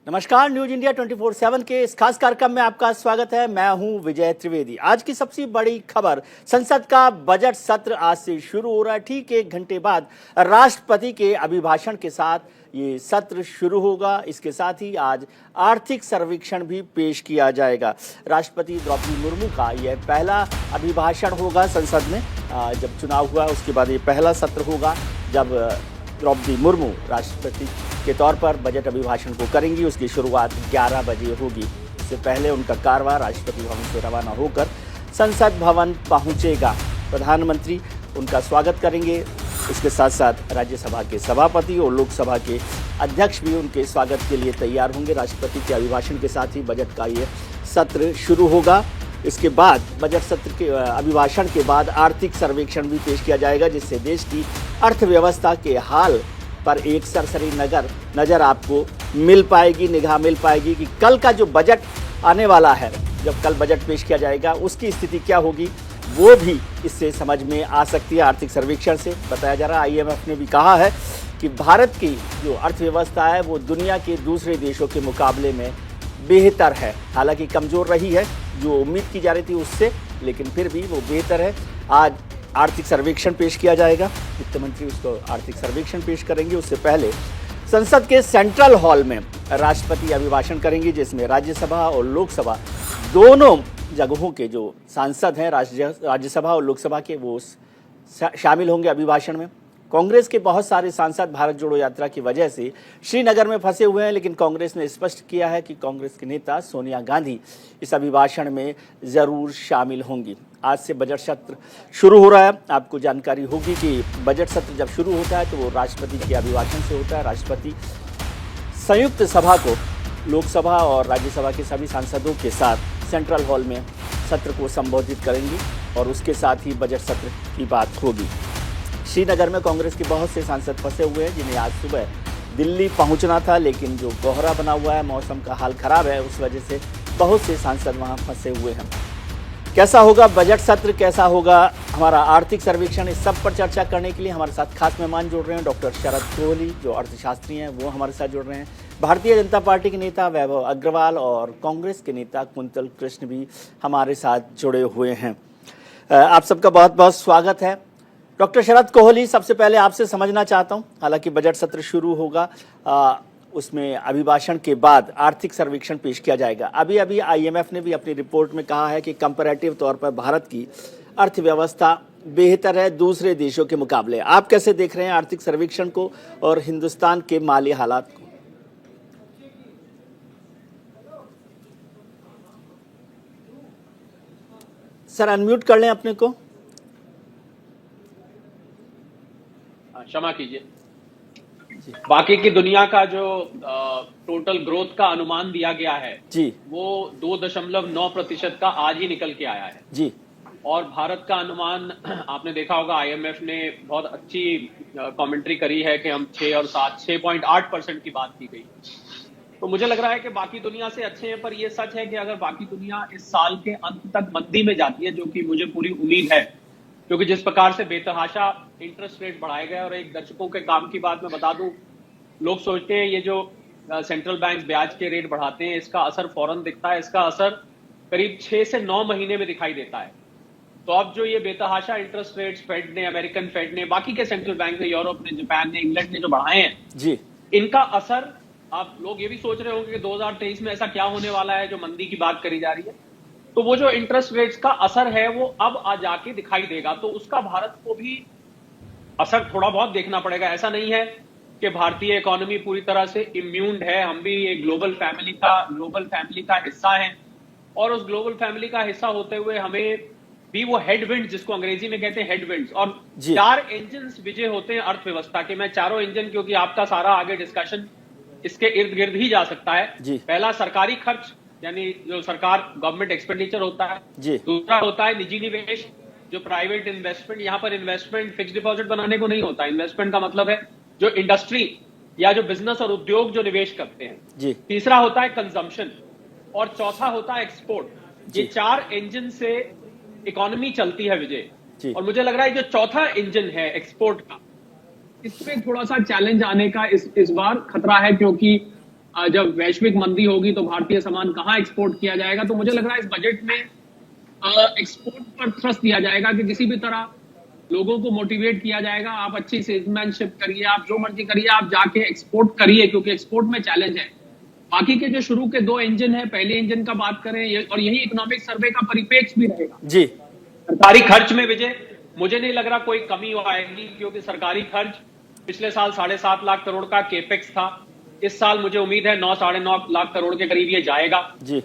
नमस्कार, news India 24/7 के इस खास कार्यक्रम में आपका स्वागत है। मैं हूं विजय त्रिवेदी। आज की सबसे बड़ी खबर, संसद का बजट सत्र आज से शुरू हो रहा है। ठीक 1 घंटे बाद राष्ट्रपति के अभिभाषण के साथ ये सत्र शुरू होगा। इसके साथ ही आज आर्थिक सर्वेक्षण भी पेश किया जाएगा। राष्ट्रपति द्रौपदी मुर्मू का यह पहला अभिभाषण होगा संसद में। जब चुनाव हुआ उसके बाद ये पहला सत्र होगा जब द्रौपदी मुर्मू राष्ट्रपति के तौर पर बजट अभिभाषण को करेंगी। उसकी शुरुआत 11 बजे होगी। इससे पहले उनका कारवां राष्ट्रपति भवन से रवाना होकर संसद भवन पहुंचेगा। प्रधानमंत्री उनका स्वागत करेंगे। इसके साथ साथ राज्यसभा के सभापति और लोकसभा के अध्यक्ष भी उनके स्वागत के लिए तैयार होंगे। राष्ट्रपति के अभिभाषण के साथ ही बजट का ये सत्र शुरू होगा। इसके बाद बजट सत्र के अभिभाषण के बाद आर्थिक सर्वेक्षण भी पेश किया जाएगा, जिससे देश की अर्थव्यवस्था के हाल पर एक सरसरी नज़र आपको मिल पाएगी, निगाह मिल पाएगी कि कल का जो बजट आने वाला है, जब कल बजट पेश किया जाएगा उसकी स्थिति क्या होगी, वो भी इससे समझ में आ सकती है। आर्थिक सर्वेक्षण से बताया जा रहा है, IMF ने भी कहा है कि भारत की जो अर्थव्यवस्था है वो दुनिया के दूसरे देशों के मुकाबले में बेहतर है। हालांकि कमज़ोर रही है जो उम्मीद की जा रही थी उससे, लेकिन फिर भी वो बेहतर है। आज आर्थिक सर्वेक्षण पेश किया जाएगा। वित्त मंत्री उसको आर्थिक सर्वेक्षण पेश करेंगे। उससे पहले संसद के सेंट्रल हॉल में राष्ट्रपति अभिभाषण करेंगे, जिसमें राज्यसभा और लोकसभा दोनों जगहों के जो सांसद हैं, राज्यसभा और लोकसभा के, वो शामिल होंगे अभिभाषण में। कांग्रेस के बहुत सारे सांसद भारत जोड़ो यात्रा की वजह से श्रीनगर में फंसे हुए हैं, लेकिन कांग्रेस ने स्पष्ट किया है कि कांग्रेस के नेता सोनिया गांधी इस अभिभाषण में ज़रूर शामिल होंगी। आज से बजट सत्र शुरू हो रहा है। आपको जानकारी होगी कि बजट सत्र जब शुरू होता है तो वो राष्ट्रपति के अभिभाषण से होता है। राष्ट्रपति संयुक्त सभा को लोकसभा और राज्यसभा के सभी सांसदों के साथ सेंट्रल हॉल में सत्र को संबोधित करेंगी और उसके साथ ही बजट सत्र की बात होगी। श्रीनगर में कांग्रेस के बहुत से सांसद फंसे हुए हैं, जिन्हें आज सुबह दिल्ली पहुंचना था, लेकिन जो कोहरा बना हुआ है, मौसम का हाल खराब है, उस वजह से बहुत से सांसद वहां फंसे हुए हैं। कैसा होगा बजट सत्र, कैसा होगा हमारा आर्थिक सर्वेक्षण, इस सब पर चर्चा करने के लिए हमारे साथ खास मेहमान जुड़ रहे हैं। डॉक्टर शरद कोहली जो अर्थशास्त्री हैं वो हमारे साथ जुड़ रहे हैं। भारतीय जनता पार्टी के नेता वैभव अग्रवाल और कांग्रेस के नेता कुंतल कृष्ण भी हमारे साथ जुड़े हुए हैं। आप सबका बहुत बहुत स्वागत है। डॉक्टर शरद कोहली, सबसे पहले आपसे समझना चाहता हूं, हालांकि बजट सत्र शुरू होगा, उसमें अभिभाषण के बाद आर्थिक सर्वेक्षण पेश किया जाएगा। अभी अभी IMF ने भी अपनी रिपोर्ट में कहा है कि कंपैरेटिव तौर पर भारत की अर्थव्यवस्था बेहतर है दूसरे देशों के मुकाबले। आप कैसे देख रहे हैं आर्थिक सर्वेक्षण को और हिंदुस्तान के माली हालात को? सर अनम्यूट कर लें अपने को। क्षमा कीजिए। बाकी की दुनिया का जो टोटल ग्रोथ का अनुमान दिया गया है जी, वो 2.9% का आज ही निकल के आया है जी। और भारत का अनुमान आपने देखा होगा, IMF ने बहुत अच्छी कमेंट्री करी है कि हम 6 और 7 6.8% की बात की गई। तो मुझे लग रहा है कि बाकी दुनिया से अच्छे हैं, पर यह सच है कि अगर बाकी दुनिया इस साल के अंत तक मंदी में जाती है, जो कि मुझे पूरी उम्मीद है, क्योंकि जिस प्रकार से बेतहाशा इंटरेस्ट रेट बढ़ाए गए, और एक दशकों के काम की बात मैं बता दूं, लोग सोचते हैं ये जो सेंट्रल बैंक ब्याज के रेट बढ़ाते हैं इसका असर फौरन दिखता है, इसका असर करीब 6 से 9 महीने में दिखाई देता है। तो अब जो ये बेतहाशा इंटरेस्ट रेट्स फेड ने, अमेरिकन फेड ने, बाकी के सेंट्रल बैंक ने, यूरोप ने, जापान ने, इंग्लैंड ने जो बढ़ाए हैं जी, इनका असर, आप लोग ये भी सोच रहे होंगे कि 2023 में ऐसा क्या होने वाला है जो मंदी की बात करी जा रही है, तो वो जो इंटरेस्ट रेट्स का असर है वो अब आ जाके दिखाई देगा। तो उसका भारत को भी असर थोड़ा बहुत देखना पड़ेगा। ऐसा नहीं है कि भारतीय इकोनॉमी पूरी तरह से इम्यून है, हम भी एक ग्लोबल फैमिली का हिस्सा हैं, और उस ग्लोबल फैमिली का हिस्सा होते हुए हमें भी वो हेडविंड, जिसको अंग्रेजी में कहते हैं हेडविंड्स, और 4 इंजन विजय होते हैं अर्थव्यवस्था के। मैं चारों इंजन, क्योंकि आपका सारा आगे डिस्कशन इसके इर्द गिर्द ही जा सकता है। पहला सरकारी खर्च, यानी जो सरकार गवर्नमेंट एक्सपेंडिचर होता है। दूसरा होता है निजी निवेश, जो प्राइवेट इन्वेस्टमेंट। यहां पर इन्वेस्टमेंट फिक्स डिपॉजिट बनाने को नहीं होता, इन्वेस्टमेंट का मतलब है जो इंडस्ट्री या जो बिजनेस और उद्योग जो निवेश करते हैं। तीसरा होता है कंजम्पशन और चौथा होता है एक्सपोर्ट। ये 4 इंजन से इकोनॉमी चलती है विजय, और मुझे लग रहा है जो चौथा इंजन है एक्सपोर्ट का, इसमें थोड़ा सा चैलेंज आने का इस बार खतरा है, क्योंकि जब वैश्विक मंदी होगी तो भारतीय सामान कहाँ एक्सपोर्ट किया जाएगा। तो मुझे लग रहा है इस बजट में एक्सपोर्ट पर थ्रस्ट दिया जाएगा कि किसी भी तरह लोगों को मोटिवेट किया जाएगा, आप अच्छी सेल्समैनशिप करिए, आप जो मर्जी करिए, आप जाके एक्सपोर्ट करिए, क्योंकि एक्सपोर्ट में चैलेंज है। बाकी के जो शुरू के 2 इंजन है, पहले इंजन का बात करें और यही इकोनॉमिक सर्वे का परिप्रेक्ष्य भी रहेगा जी। सरकारी खर्च में विजय मुझे नहीं लग रहा कोई कमी आएगी, क्योंकि सरकारी खर्च पिछले साल 7.5 लाख करोड़ का केपेक्स था। इस साल मुझे उम्मीद है 9 साढ़े 9 लाख करोड़ के करीब ये जाएगा जी।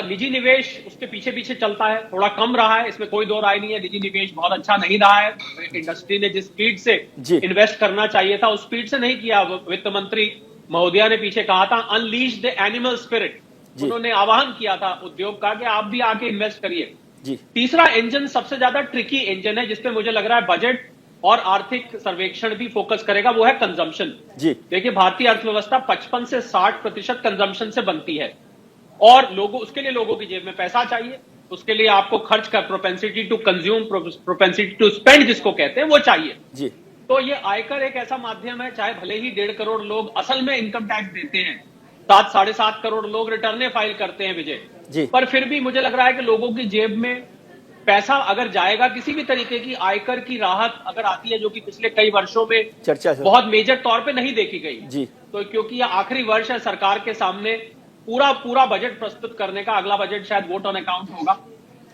निजी निवेश उसके पीछे पीछे चलता है, थोड़ा कम रहा है, इसमें कोई दो राय नहीं है। निजी निवेश बहुत अच्छा नहीं रहा है, इंडस्ट्री ने जिस स्पीड से इन्वेस्ट करना चाहिए था उस स्पीड से नहीं किया। वित्त मंत्री महोदया ने पीछे कहा था अनलीश द एनिमल स्पिरिट, उन्होंने आह्वान किया था उद्योग का कि आप भी आके इन्वेस्ट करिए। तीसरा इंजन सबसे ज्यादा ट्रिकी इंजन है, जिसपे मुझे लग रहा है बजट और आर्थिक सर्वेक्षण भी फोकस करेगा, वो है कंजम्पशन। देखिए भारतीय अर्थव्यवस्था 55 से 60% कंजम्पशन से बनती है और लोगों उसके लिए लोगों की जेब में पैसा चाहिए, उसके लिए आपको खर्च का propensity to consume, propensity to spend जिसको कहते हैं वो चाहिए। तो ये आयकर एक ऐसा माध्यम है, चाहे भले ही 1.5 करोड़ लोग असल में इनकम टैक्स देते हैं, 7 साढ़े 7 करोड़ लोग रिटर्ने फाइल करते हैं विजय, पर फिर भी मुझे लग रहा है कि लोगों की जेब में पैसा अगर जाएगा, किसी भी तरीके की आयकर की राहत अगर आती है, जो कि पिछले कई वर्षों में चर्चा बहुत मेजर तौर पे नहीं देखी गई, तो क्योंकि यह आखिरी वर्ष है सरकार के सामने पूरा बजट प्रस्तुत करने का, अगला बजट शायद वोट ऑन अकाउंट होगा,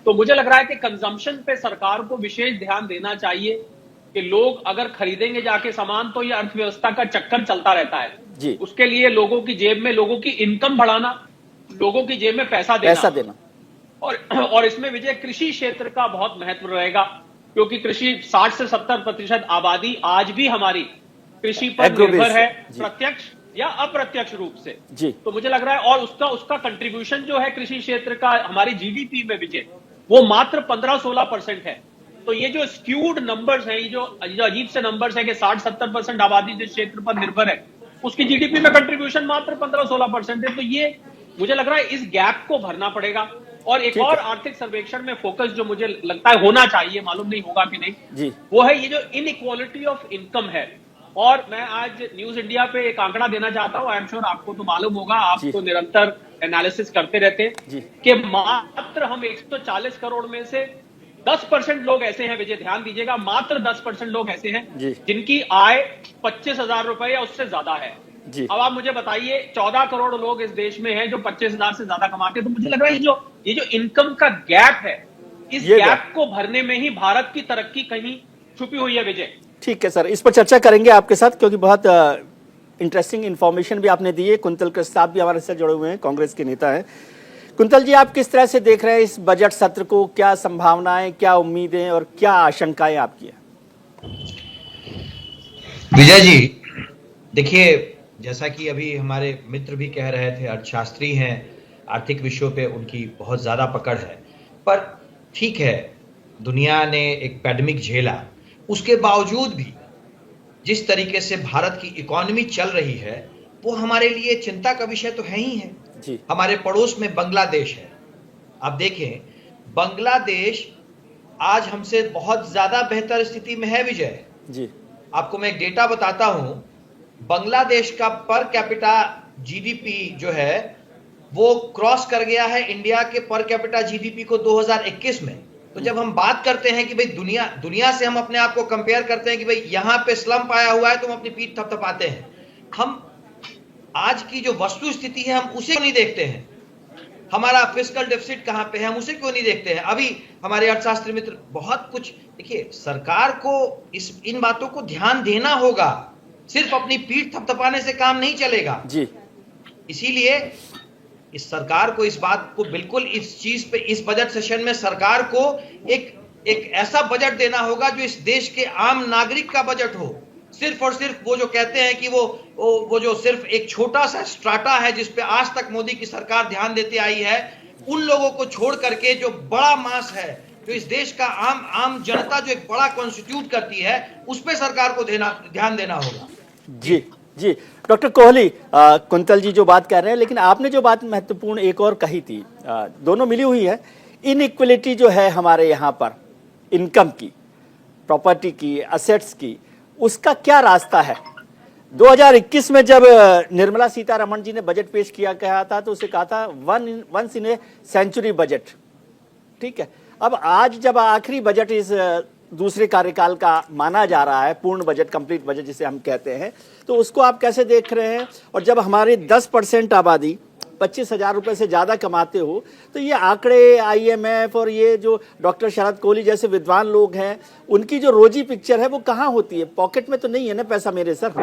तो मुझे लग रहा है कि कंजम्पशन पे सरकार को विशेष ध्यान देना चाहिए कि लोग अगर खरीदेंगे जाके सामान तो ये अर्थव्यवस्था का चक्कर चलता रहता है। उसके लिए लोगों की जेब में, लोगों की इनकम बढ़ाना, लोगों की जेब में पैसा देना। और इसमें विजय कृषि क्षेत्र का बहुत महत्व रहेगा, क्योंकि कृषि 60 से 70% आबादी आज भी हमारी कृषि पर निर्भर है, प्रत्यक्ष या अप्रत्यक्ष रूप से। तो मुझे लग रहा है और उसका कंट्रीब्यूशन जो है कृषि क्षेत्र का हमारी जीडीपी में विजय, वो मात्र 15-16% है। तो ये जो स्क्यूड नंबर्स हैं, ये जो अजीब से नंबर्स हैं कि 60-70% आबादी जिस क्षेत्र पर निर्भर है उसकी जीडीपी में कंट्रीब्यूशन मात्र 15-16% है। तो ये मुझे लग रहा है इस गैप को भरना पड़ेगा। और एक और आर्थिक सर्वेक्षण में फोकस जो मुझे लगता है होना चाहिए, मालूम नहीं होगा कि नहीं, वो है ये जो इनइक्वालिटी ऑफ इनकम है। और मैं आज न्यूज इंडिया पे एक आंकड़ा देना चाहता हूं, आई एम श्योर आपको तो मालूम होगा, आप तो निरंतर एनालिसिस करते रहते हैं कि मात्र हम 140 करोड़ में से 10% लोग ऐसे हैं, विजय ध्यान दीजिएगा, मात्र 10% लोग ऐसे हैं जिनकी आय 25,000 रुपए या उससे ज्यादा है। अब आप मुझे बताइए 14 करोड़ लोग इस देश में हैं जो 25,000 से ज्यादा कमाते हैं। तो मुझे लग रहा है ये जो इनकम का गैप है, इस गैप को भरने में ही भारत की तरक्की कहीं छुपी हुई है विजय। ठीक है सर, इस पर चर्चा करेंगे आपके साथ, क्योंकि बहुत इंटरेस्टिंग इंफॉर्मेशन भी आपने दी है। कुंतल कृष्ण साहब भी हमारे साथ जुड़े हुए हैं, कांग्रेस के नेता हैं। कुंतल जी, आप किस तरह से देख रहे हैं इस बजट सत्र को? क्या संभावनाएं, क्या उम्मीदें और क्या आशंकाएं आपकी है? विजय जी देखिए, जैसा कि अभी हमारे मित्र भी कह रहे थे, अर्थशास्त्री हैं, आर्थिक विषयों पे उनकी बहुत ज़्यादा पकड़ है, पर ठीक है, दुनिया ने एक पैंडेमिक झेला, उसके बावजूद भी जिस तरीके से भारत की इकोनॉमी चल रही है वो हमारे लिए चिंता का विषय तो है ही है। हमारे पड़ोस में बांग्लादेश है, आप देखें बांग्लादेश आज हमसे बहुत ज़्यादा बेहतर स्थिति में है विजय। आपको मैं एक डेटा बताता हूं, बांग्लादेश का पर कैपिटा जीडीपी जो है वो क्रॉस कर गया है इंडिया के पर कैपिटा जीडीपी को 2021 में। तो जब हम बात करते हैं कि भाई दुनिया से हम अपने आप को कंपेयर करते हैं कि भाई यहां पे स्लम्प आया हुआ है तो हम अपनी पीठ थपथपाते हैं, हम आज की जो वस्तु स्थिति है हम उसे क्यों नहीं देखते हैं, हमारा फिस्कल डेफिसिट कहां पे है हम उसे क्यों नहीं देखते हैं। अभी हमारे अर्थशास्त्री मित्र बहुत कुछ, देखिए सरकार को इन बातों को ध्यान देना होगा, सिर्फ अपनी पीठ थपथपाने से काम नहीं चलेगा जी। इसीलिए इस सरकार को इस बात को बिल्कुल इस चीज पे, इस बजट सेशन में सरकार को एक ऐसा बजट देना होगा जो इस देश के आम नागरिक का बजट हो। सिर्फ और सिर्फ वो जो कहते हैं कि वो जो सिर्फ एक छोटा सा स्ट्राटा है जिस पे आज तक मोदी की सरकार ध्यान देती आई है, उन लोगों को छोड़ करके जो बड़ा मास है, जो इस देश का आम जनता जो एक बड़ा कॉन्स्टिट्यूट करती है, उस पे सरकार को ध्यान देना होगा। जी जी डॉक्टर कोहली, कुंतल जी जो बात कर रहे हैं, लेकिन आपने जो बात महत्वपूर्ण एक और कही थी, दोनों मिली हुई है। इनइक्वलिटी जो है हमारे यहाँ पर इनकम की, प्रॉपर्टी की, असेट्स की, उसका क्या रास्ता है? 2021 में जब निर्मला सीतारमण जी ने बजट पेश किया गया था तो उसे कहा था once in a century budget, ठीक है। अब आज जब आखिरी बजट इस दूसरे कार्यकाल का माना जा रहा है, पूर्ण बजट, कंप्लीट बजट जिसे हम कहते हैं, तो उसको आप कैसे देख रहे हैं? और जब हमारी 10% आबादी 25,000 रुपए से ज्यादा कमाते हो तो ये आंकड़े IMF और ये जो डॉक्टर शरद कोहली जैसे विद्वान लोग हैं उनकी जो रोजी पिक्चर है वो कहाँ होती है? पॉकेट में तो नहीं है ना पैसा मेरे सर।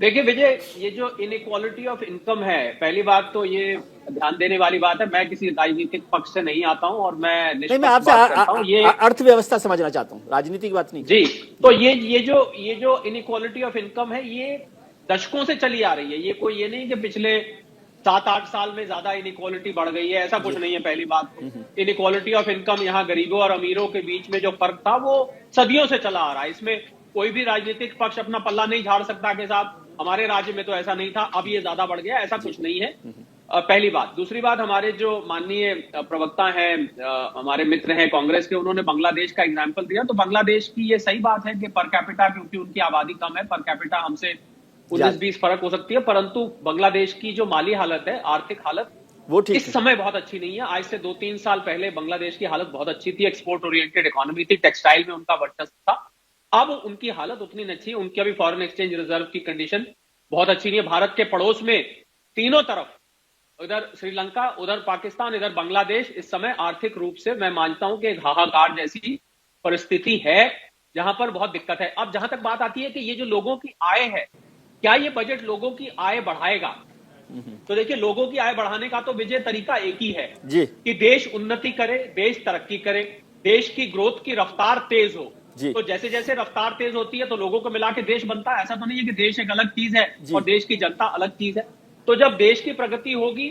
देखिए विजय, ये जो इनइक्वालिटी ऑफ इनकम है, पहली बात तो ये ध्यान देने वाली बात है, मैं किसी राजनीतिक पक्ष से नहीं आता हूं और मैं नहीं, मैं आपसे ये अर्थव्यवस्था समझना चाहता हूं, राजनीति की बात नहीं जी। तो ये जो इनइक्वालिटी ऑफ इनकम है ये दशकों से चली आ रही है। ये कोई ये नहीं कि पिछले 7-8 साल में ज्यादा इनइक्वालिटी बढ़ गई है, ऐसा कुछ नहीं है। पहली बात, इनइक्वालिटी ऑफ इनकम, यहाँ गरीबों और अमीरों के बीच में जो फर्क था वो सदियों से चला आ रहा है। इसमें कोई भी राजनीतिक पक्ष अपना पल्ला नहीं झाड़ सकता कि साहब हमारे राज्य में तो ऐसा नहीं था, अब ये ज्यादा बढ़ गया, ऐसा कुछ नहीं है। पहली बात। दूसरी बात, हमारे जो माननीय प्रवक्ता हैं, हमारे मित्र हैं कांग्रेस के, उन्होंने बांग्लादेश का एग्जाम्पल दिया। तो बांग्लादेश की ये सही बात है कि पर कैपिटा, क्योंकि उनकी आबादी कम है, पर कैपिटा हमसे 19-20 फर्क हो सकती है, परंतु बांग्लादेश की जो माली हालत है, आर्थिक हालत, वो ठीक इस समय बहुत अच्छी नहीं है। आज से 2-3 साल पहले बांग्लादेश की हालत बहुत अच्छी थी, एक्सपोर्ट ओरिएंटेड इकोनॉमी थी, टेक्सटाइल में उनका वर्चस्व था। अब उनकी हालत उतनी नहीं अच्छी, उनकी अभी फॉरेन एक्सचेंज रिजर्व की कंडीशन बहुत अच्छी नहीं है। भारत के पड़ोस में तीनों तरफ, इधर श्रीलंका, उधर पाकिस्तान, इधर बांग्लादेश, इस समय आर्थिक रूप से मैं मानता हूं कि एक हाहाकार जैसी परिस्थिति है, जहां पर बहुत दिक्कत है। अब जहां तक बात आती है कि ये जो लोगों की आय है, क्या ये बजट लोगों की आय बढ़ाएगा? तो देखिए, लोगों की आय बढ़ाने का तो विजय तरीका एक ही है जी, कि देश उन्नति करे, देश तरक्की करे, देश की ग्रोथ की रफ्तार तेज हो। तो जैसे जैसे रफ्तार तेज होती है तो लोगों को मिला के देश बनता है। ऐसा तो नहीं है कि देश एक अलग चीज है और देश की जनता अलग चीज है। तो जब देश की प्रगति होगी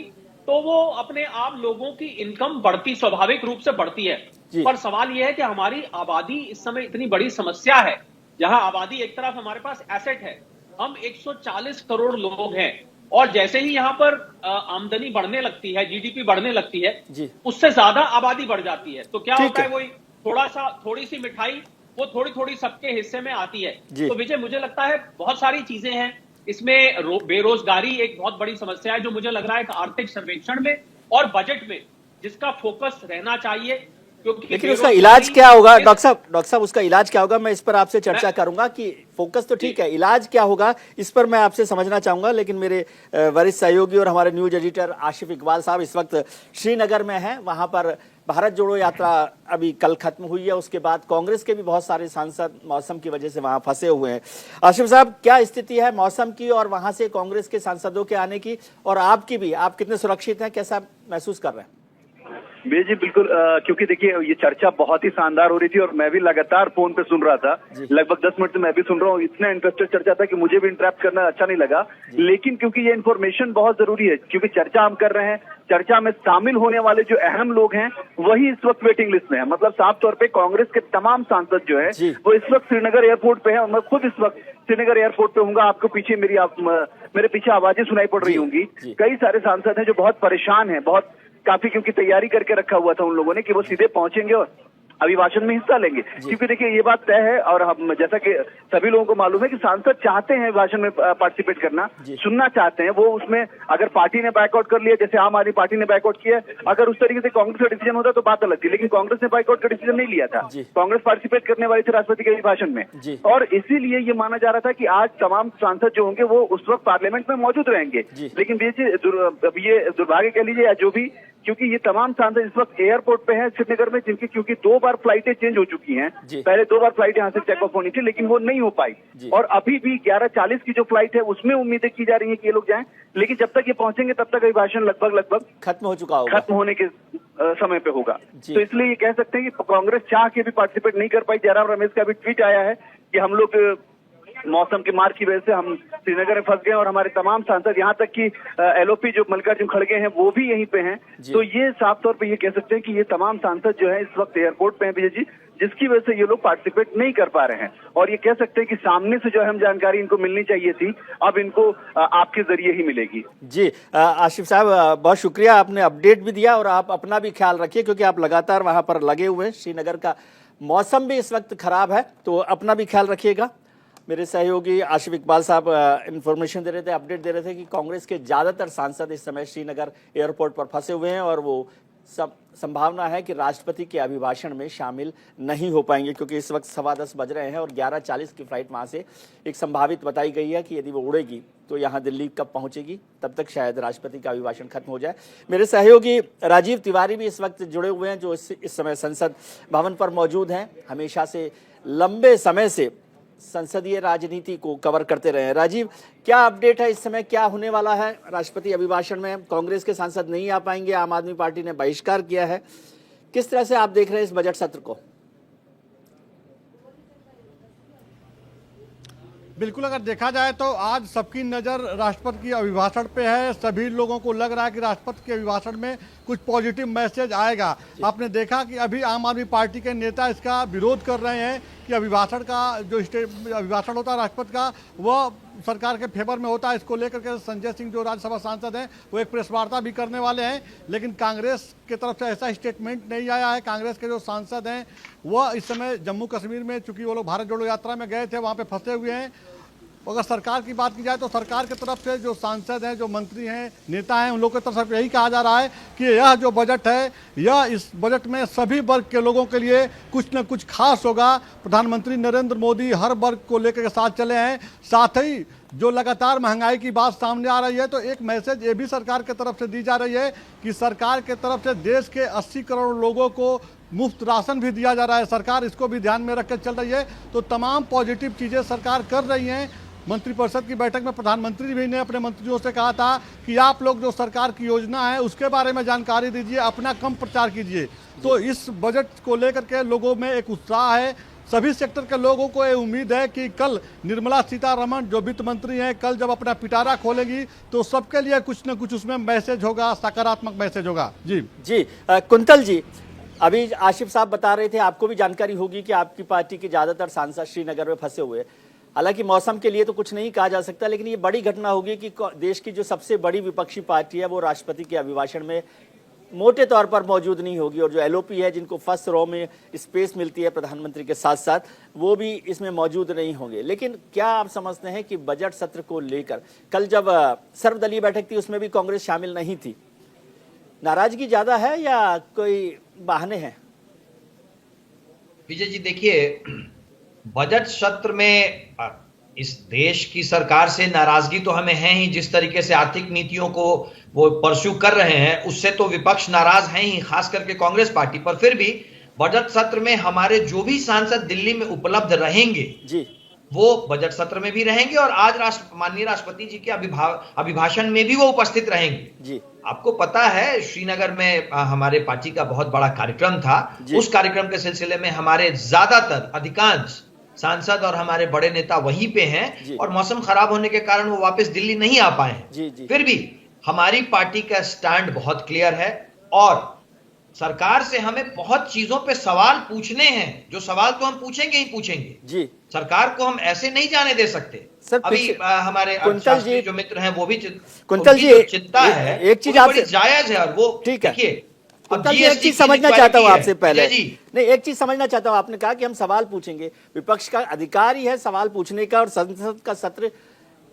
तो वो अपने आप लोगों की इनकम बढ़ती, स्वाभाविक रूप से बढ़ती है। पर सवाल यह है कि हमारी आबादी इस समय इतनी बड़ी समस्या है, जहां आबादी एक तरफ हमारे पास एसेट है, हम 140 करोड़ लोग हैं, और जैसे ही यहां पर आमदनी बढ़ने लगती है, जीडीपी बढ़ने लगती है, उससे ज्यादा आबादी बढ़ जाती है। तो क्या होता है, वही थोड़ी सी मिठाई वो थोड़ी थोड़ी सबके हिस्से में आती है। तो विजय, मुझे लगता है बहुत सारी चीजें हैं इसमें। बेरोजगारी एक बहुत बड़ी समस्या है, जो मुझे लग रहा है कि आर्थिक सर्वेक्षण में और बजट में जिसका फोकस रहना चाहिए। लेकिन उसका इलाज क्या होगा डॉक्टर साहब, उसका इलाज क्या होगा? मैं इस पर आपसे चर्चा करूंगा कि फोकस तो ठीक है, इलाज क्या होगा इस पर मैं आपसे समझना चाहूंगा। लेकिन मेरे वरिष्ठ सहयोगी और हमारे न्यूज एडिटर आशिफ इकबाल साहब इस वक्त श्रीनगर में हैं। वहां पर भारत जोड़ो यात्रा अभी कल खत्म हुई है, उसके बाद कांग्रेस के भी बहुत सारे सांसद मौसम की वजह से वहां फंसे हुए हैं। आशिफ साहब, क्या स्थिति है मौसम की और वहां से कांग्रेस के सांसदों के आने की, और आपकी भी? आप कितने सुरक्षित हैं, कैसा महसूस कर रहे हैं? जी बिल्कुल, क्योंकि देखिए ये चर्चा बहुत ही शानदार हो रही थी और मैं भी लगातार फोन पे सुन रहा था, लगभग 10 मिनट से मैं भी सुन रहा हूँ। इतना इंटरेस्टेड चर्चा था कि मुझे भी इंटरप्ट करना अच्छा नहीं लगा। लेकिन क्योंकि ये इन्फॉर्मेशन बहुत जरूरी है, क्योंकि चर्चा हम कर रहे हैं, चर्चा में शामिल होने वाले जो अहम लोग हैं वही इस वक्त वेटिंग लिस्ट में है। मतलब साफ तौर पे कांग्रेस के तमाम सांसद जो है वो इस वक्त श्रीनगर एयरपोर्ट पे है, और मैं खुद इस वक्त श्रीनगर एयरपोर्ट पे हूँ। आपको पीछे मेरे पीछे आवाजें सुनाई पड़ रही होंगी। कई सारे सांसद हैं जो बहुत परेशान हैं, बहुत काफी, क्योंकि तैयारी करके रखा हुआ था उन लोगों ने कि वो सीधे पहुंचेंगे और अभिभाषण में हिस्सा लेंगे। क्योंकि देखिए ये बात तय है, और हम जैसा कि सभी लोगों को मालूम है कि सांसद चाहते हैं भाषण में पार्टिसिपेट करना, सुनना चाहते हैं। वो उसमें अगर पार्टी ने बैकआउट कर लिया, जैसे आम आदमी पार्टी ने बैकआउट किया, अगर उस तरीके से कांग्रेस का डिसीजन होता तो बात अलग थी। लेकिन कांग्रेस ने बैकआउट का डिसीजन नहीं लिया था, कांग्रेस पार्टिसिपेट करने वाली थी राष्ट्रपति के अभिभाषण में, और इसीलिए ये माना जा रहा था कि आज तमाम सांसद जो होंगे वो उस वक्त पार्लियामेंट में मौजूद रहेंगे। लेकिन ये दुर्भाग्य कह लीजिए या जो भी, क्योंकि ये तमाम सांसद इस वक्त एयरपोर्ट पे हैं श्रीनगर में, जिनकी क्योंकि 2 बार फ्लाइटें चेंज हो चुकी हैं। पहले 2 बार फ्लाइट यहाँ से टेक ऑफ होनी थी, लेकिन वो नहीं हो पाई, और अभी भी 11:40 की जो फ्लाइट है उसमें उम्मीदें की जा रही है कि ये लोग जाएं। लेकिन जब तक ये पहुंचेंगे तब तक अभिभाषण लगभग खत्म हो चुका होगा, खत्म होने के समय पे होगा। तो इसलिए ये कह सकते हैं कि कांग्रेस चाह के भी पार्टिसिपेट नहीं कर पाई। जयराम रमेश का भी ट्वीट आया है कि हम लोग मौसम की मार की वजह से हम श्रीनगर में फंस गए, और हमारे तमाम सांसद, यहाँ तक कि एलओपी जो मल्लिकार्जुन खड़गे हैं वो भी यहीं पे हैं। तो ये साफ तौर पे ये कह सकते हैं कि ये तमाम सांसद जो है इस वक्त एयरपोर्ट पे हैं विजय जी, जिसकी वजह से ये लोग पार्टिसिपेट नहीं कर पा रहे हैं। और ये कह सकते हैं कि सामने से जो अहम जानकारी इनको मिलनी चाहिए थी, अब इनको आपके जरिए ही मिलेगी। जी आशिफ साहब, बहुत शुक्रिया, आपने अपडेट भी दिया, और आप अपना भी ख्याल रखिए क्योंकि आप लगातार वहां पर लगे हुए हैं। श्रीनगर का मौसम भी इस वक्त खराब है, तो अपना भी ख्याल रखिएगा। मेरे सहयोगी आशिफ इकबाल साहब इंफॉर्मेशन दे रहे थे, अपडेट दे रहे थे कि कांग्रेस के ज़्यादातर सांसद इस समय श्रीनगर एयरपोर्ट पर फंसे हुए हैं और वो संभावना है कि राष्ट्रपति के अभिभाषण में शामिल नहीं हो पाएंगे, क्योंकि इस वक्त 10:15 बज रहे हैं और 11:40 की फ्लाइट वहाँ से एक संभावित बताई गई है कि यदि वो उड़ेगी तो यहाँ दिल्ली कब पहुँचेगी, तब तक शायद राष्ट्रपति का अभिभाषण खत्म हो जाए। मेरे सहयोगी राजीव तिवारी भी इस वक्त जुड़े हुए हैं, जो इस समय संसद भवन पर मौजूद हैं। हमेशा से लंबे समय से संसदीय राजनीति को कवर करते रहे हैं। राजीव, क्या अपडेट है इस समय, क्या होने वाला है राष्ट्रपति अभिभाषण में? कांग्रेस के सांसद नहीं आ पाएंगे, आम आदमी पार्टी ने बहिष्कार किया है। किस तरह से आप देख रहे हैं इस बजट सत्र को? बिल्कुल, अगर देखा जाए तो आज सबकी नज़र राष्ट्रपति के अभिभाषण पे है। सभी लोगों को लग रहा है कि राष्ट्रपति के अभिभाषण में कुछ पॉजिटिव मैसेज आएगा। आपने देखा कि अभी आम आदमी पार्टी के नेता इसका विरोध कर रहे हैं कि अभिभाषण का जो अभिभाषण होता है राष्ट्रपति का, वह सरकार के फेवर में होता है। इसको लेकर के संजय सिंह जो राज्यसभा सांसद हैं वो एक प्रेस वार्ता भी करने वाले हैं, लेकिन कांग्रेस की तरफ से ऐसा स्टेटमेंट नहीं आया है। कांग्रेस के जो सांसद हैं वह इस समय जम्मू कश्मीर में, चूंकि वो लोग भारत जोड़ो यात्रा में गए थे, वहाँ पे फंसे हुए हैं। अगर सरकार की बात की जाए तो सरकार की तरफ से जो सांसद हैं, जो मंत्री हैं, नेता हैं, उन लोगों की तरफ से यही कहा जा रहा है कि यह जो बजट है, यह इस बजट में सभी वर्ग के लोगों के लिए कुछ न कुछ खास होगा। प्रधानमंत्री नरेंद्र मोदी हर वर्ग को लेकर के साथ चले हैं। साथ ही जो लगातार महंगाई की बात सामने आ रही है, तो एक मैसेज ये भी सरकार की तरफ से दी जा रही है कि सरकार की तरफ से देश के 80 करोड़ लोगों को मुफ्त राशन भी दिया जा रहा है। सरकार इसको भी ध्यान में रख कर चल रही है। तो तमाम पॉजिटिव चीज़ें सरकार कर रही हैं। मंत्रिपरिषद की बैठक में प्रधानमंत्री भी ने अपने मंत्रियों से कहा था कि आप लोग जो सरकार की योजना है उसके बारे में जानकारी दीजिए, अपना कम प्रचार कीजिए। तो इस बजट को लेकर के लोगों में एक उत्साह है। सभी सेक्टर के लोगों को ये उम्मीद है कि कल निर्मला सीतारमण जो वित्त मंत्री हैं, कल जब अपना पिटारा खोलेगी तो सबके लिए कुछ न कुछ उसमें मैसेज होगा, सकारात्मक मैसेज होगा। जी कुंतल जी, अभी आशिफ साहब बता रहे थे, आपको भी जानकारी होगी कि आपकी पार्टी के ज्यादातर सांसद श्रीनगर में फंसे हुए। हालांकि मौसम के लिए तो कुछ नहीं कहा जा सकता, लेकिन ये बड़ी घटना होगी कि देश की जो सबसे बड़ी विपक्षी पार्टी है वो राष्ट्रपति के अभिभाषण में मोटे तौर पर मौजूद नहीं होगी, और जो एलओपी है, जिनको फर्स्ट रो में स्पेस मिलती है प्रधानमंत्री के साथ साथ, वो भी इसमें मौजूद नहीं होंगे। लेकिन क्या आप समझते हैं कि बजट सत्र को लेकर कल जब सर्वदलीय बैठक थी उसमें भी कांग्रेस शामिल नहीं थी, नाराजगी ज्यादा है या कोई बहाने हैं? विजय जी, देखिए, बजट सत्र में इस देश की सरकार से नाराजगी तो हमें है ही। जिस तरीके से आर्थिक नीतियों को वो परस्यू कर रहे हैं उससे तो विपक्ष नाराज है ही, खास करके कांग्रेस पार्टी। पर फिर भी बजट सत्र में हमारे जो भी सांसद दिल्ली में उपलब्ध रहेंगे जी, वो बजट सत्र में भी रहेंगे और आज माननीय राष्ट्रपति जी के अभिभाषण में भी वो उपस्थित रहेंगे जी। आपको पता है श्रीनगर में हमारे पार्टी का बहुत बड़ा कार्यक्रम था। उस कार्यक्रम के सिलसिले में हमारे ज्यादातर अधिकांश सांसद और हमारे बड़े नेता वहीं पे हैं और मौसम खराब होने के कारण वो वापस दिल्ली नहीं आ पाए हैं। फिर भी हमारी पार्टी का स्टैंड बहुत क्लियर है और सरकार से हमें बहुत चीजों पे सवाल पूछने हैं। जो सवाल तो हम पूछेंगे ही पूछेंगे जी। सरकार को हम ऐसे नहीं जाने दे सकते। सर, अभी हमारे कुंतल जी जो मित्र हैं वो भी कुंतल जी चिंता है, एक चीज आपसे जायज है और वो ठीक है। एक चीज समझना चाहता हूँ आपसे पहले, नहीं, एक चीज समझना चाहता हूँ। आपने कहा कि हम सवाल पूछेंगे, विपक्ष का अधिकार ही है सवाल पूछने का और संसद का सत्र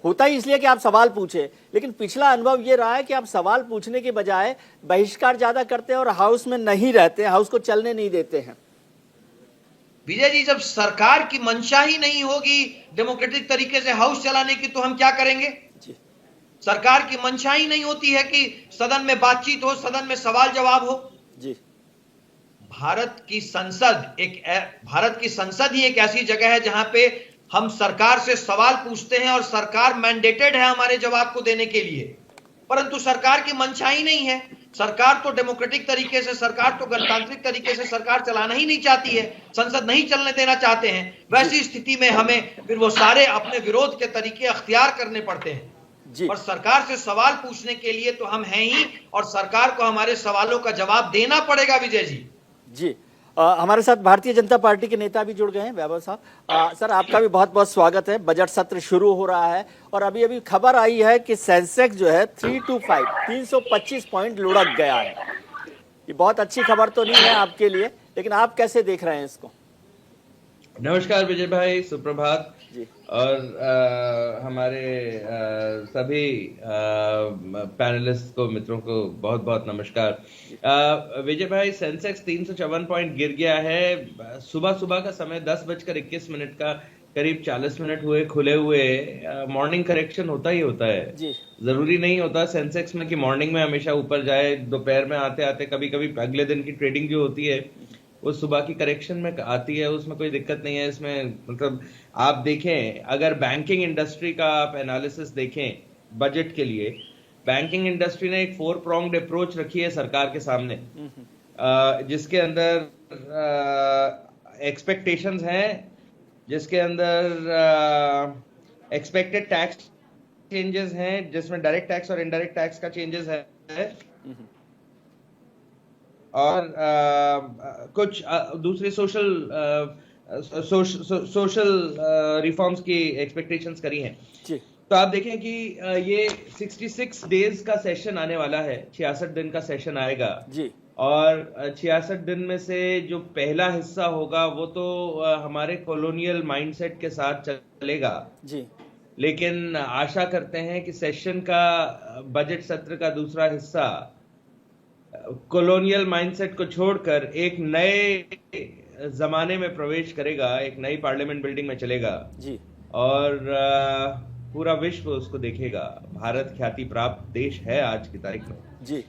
होता ही इसलिए कि आप सवाल पूछे। लेकिन पिछला अनुभव ये रहा है कि आप सवाल पूछने के बजाय बहिष्कार ज्यादा करते हैं और हाउस में नहीं रहते, हाउस को चलने नहीं देते हैं। विजय जी, जब सरकार की मंशा ही नहीं होगी डेमोक्रेटिक तरीके से हाउस चलाने की तो हम क्या करेंगे जी? सरकार की मंशा ही नहीं होती है कि सदन में बातचीत हो, सदन में सवाल जवाब हो जी। भारत की संसद ही एक ऐसी जगह है जहां पे हम सरकार से सवाल पूछते हैं और सरकार मैंडेटेड है हमारे जवाब को देने के लिए। परंतु सरकार की मंशा ही नहीं है। सरकार तो डेमोक्रेटिक तरीके से, सरकार तो गणतांत्रिक तरीके से सरकार चलाना ही नहीं चाहती है, संसद नहीं चलने देना चाहते हैं। वैसी स्थिति में हमें फिर वो सारे अपने विरोध के तरीके अख्तियार करने पड़ते हैं। और सरकार से सवाल पूछने के लिए तो हम हैं ही और सरकार को हमारे सवालों का जवाब देना पड़ेगा। विजय जी हमारे साथ भारतीय जनता पार्टी के नेता भी जुड़ गए हैं, वैभव साहब। सर, आपका भी बहुत बहुत स्वागत है। बजट सत्र शुरू हो रहा है और अभी अभी खबर आई है कि सेंसेक्स जो है 325 पॉइंट लुढ़क गया है। ये बहुत अच्छी खबर तो नहीं है आपके लिए, लेकिन आप कैसे देख रहे हैं इसको? नमस्कार विजय भाई, सुप्रभात जी। और हमारे सभी पैनलिस्ट को, मित्रों को बहुत बहुत नमस्कार। विजय भाई, सेंसेक्स 354 पॉइंट गिर गया है। सुबह सुबह का समय 10:21 का करीब 40 मिनट हुए खुले हुए। मॉर्निंग करेक्शन होता ही होता है जी। जरूरी नहीं होता सेंसेक्स में कि मॉर्निंग में हमेशा ऊपर जाए। दोपहर में आते आते कभी कभी अगले दिन की ट्रेडिंग जो होती है वो सुबह की करेक्शन में आती है, उसमें कोई दिक्कत नहीं है। इसमें मतलब आप देखें, अगर बैंकिंग इंडस्ट्री का आप एनालिसिस देखें बजट के लिए, बैंकिंग इंडस्ट्री ने एक 4 pronged अप्रोच रखी है सरकार के सामने, जिसके अंदर एक्सपेक्टेशंस हैं, जिसके अंदर एक्सपेक्टेड टैक्स चेंजेस हैं, जिसमें डायरेक्ट टैक्स और इनडायरेक्ट टैक्स का चेंजेस है, और कुछ दूसरे सोशल रिफॉर्म्स की एक्सपेक्टेशंस करी हैं। तो आप देखें कि ये 66 डेज का सेशन आने वाला है, 66 दिन का सेशन आएगा जी। और 66 दिन में से जो पहला हिस्सा होगा वो तो हमारे कॉलोनियल माइंडसेट के साथ चलेगा जी। लेकिन आशा करते हैं कि सेशन का बजट सत्र का दूसरा हिस्सा कॉलोनियल माइंडसेट को छोड़कर एक नए जमाने में प्रवेश करेगा, एक नई पार्लियामेंट बिल्डिंग में चलेगा जी। और पूरा विश्व उसको देखेगा। भारत ख्याति प्राप्त देश है आज की तारीख में जी।